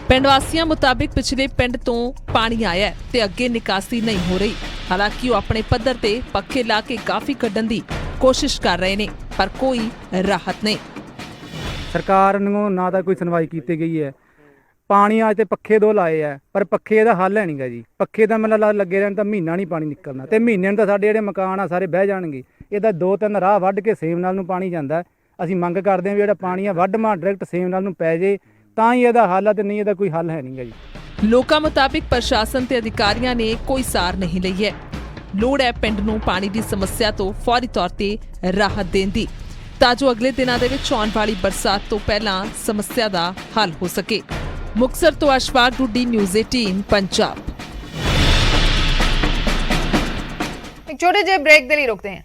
ਪਿੰਡ ਵਾਸੀਆਂ ਮੁਤਾਬਿਕ ਪਿਛਲੇ ਪਿੰਡ ਤੋਂ ਪਾਣੀ ਆਇਆ ਤੇ ਅੱਗੇ ਨਿਕਾਸੀ ਨਹੀਂ ਹੋ ਰਹੀ। ਹਾਲਾਂਕਿ ਉਹ ਆਪਣੇ ਪੱਧਰ ਤੇ ਪੱਖੇ ਲਾ ਕੇ ਕਾਫੀ ਕੱਢਣ ਦੀ ਕੋਸ਼ਿਸ਼ ਕਰ ਰਹੇ ਨੇ, ਪਰ ਕੋਈ ਰਾਹਤ ਨਹੀਂ। ਸਰਕਾਰ ਨੂੰ ਨਾ ਤਾਂ ਕੋਈ ਸੁਣਵਾਈ ਕੀਤੀ ਗਈ ਹੈ। ਪਾਣੀ ਅੱਜ ਤੇ ਪੱਖੇ 2 ਲਾਏ ਆ, ਪਰ ਪੱਖੇ ਦਾ ਹੱਲ ਹੈ ਨਹੀਂਗਾ ਜੀ। ਪੱਖੇ ਦਾ ਮੈਨੂੰ ਲੱਗੇ ਰਹਿਣ ਤਾਂ ਮਹੀਨਾ ਨਹੀਂ ਪਾਣੀ ਨਿਕਲਣਾ, ਤੇ ਮਹੀਨੇ ਨੂੰ ਤਾਂ ਸਾਡੇ ਜਿਹੜੇ ਮਕਾਨ ਆ ਸਾਰੇ ਬਹਿ ਜਾਣਗੇ। ਇਹਦਾ 2-3 ਰਾਹ ਵੱਢ ਕੇ ਸੇਮ ਨਾਲ ਨੂੰ ਪਾਣੀ ਜਾਂਦਾ। ਅਸੀਂ ਮੰਗ ਕਰਦੇ ਹਾਂ ਵੀ ਜਿਹੜਾ ਪਾਣੀ ਆ ਵੱਢਵਾਂ ਡਾਇਰੈਕਟ ਸੇਮ ਨਾਲ ਨੂੰ ਪੈ ਜੇ, ਤਾਂ ਹੀ ਇਹਦਾ ਹੱਲ ਆ, ਤੇ ਨਹੀਂ ਇਹਦਾ ਕੋਈ ਹੱਲ ਹੈ ਨਹੀਂਗਾ ਜੀ। ਲੋਕਾਂ ਮੁਤਾਬਿਕ ਪ੍ਰਸ਼ਾਸਨ ਤੇ ਅਧਿਕਾਰੀਆਂ ਨੇ ਕੋਈ ਸਾਰ ਨਹੀਂ ਲਈ ਹੈ। ਲੋੜ ਹੈ ਪਿੰਡ ਨੂੰ ਪਾਣੀ ਦੀ ਸਮੱਸਿਆ ਤੋਂ ਫੌਰੀ ਤੌਰ ਤੇ ਰਾਹਤ ਦੇਣ ਦੀ, ਤਾਂ ਜੋ ਅਗਲੇ ਦਿਨਾਂ ਦੇ ਵਿੱਚ ਆਉਣ ਵਾਲੀ ਬਰਸਾਤ ਤੋਂ ਪਹਿਲਾਂ ਸਮੱਸਿਆ ਦਾ ਹੱਲ ਹੋ ਸਕੇ। ਮੁਕਤਸਰ ਤੋਂ ਅਸ਼ਫਾਕ ਡੁੱਡੀ, ਨਿਊਜ਼ 18 ਪੰਜਾਬ। ਇੱਕ ਛੋਟੇ ਜਿਹੇ ਬ੍ਰੇਕ ਦੇ ਲਈ ਰੁਕਦੇ ਹਾਂ।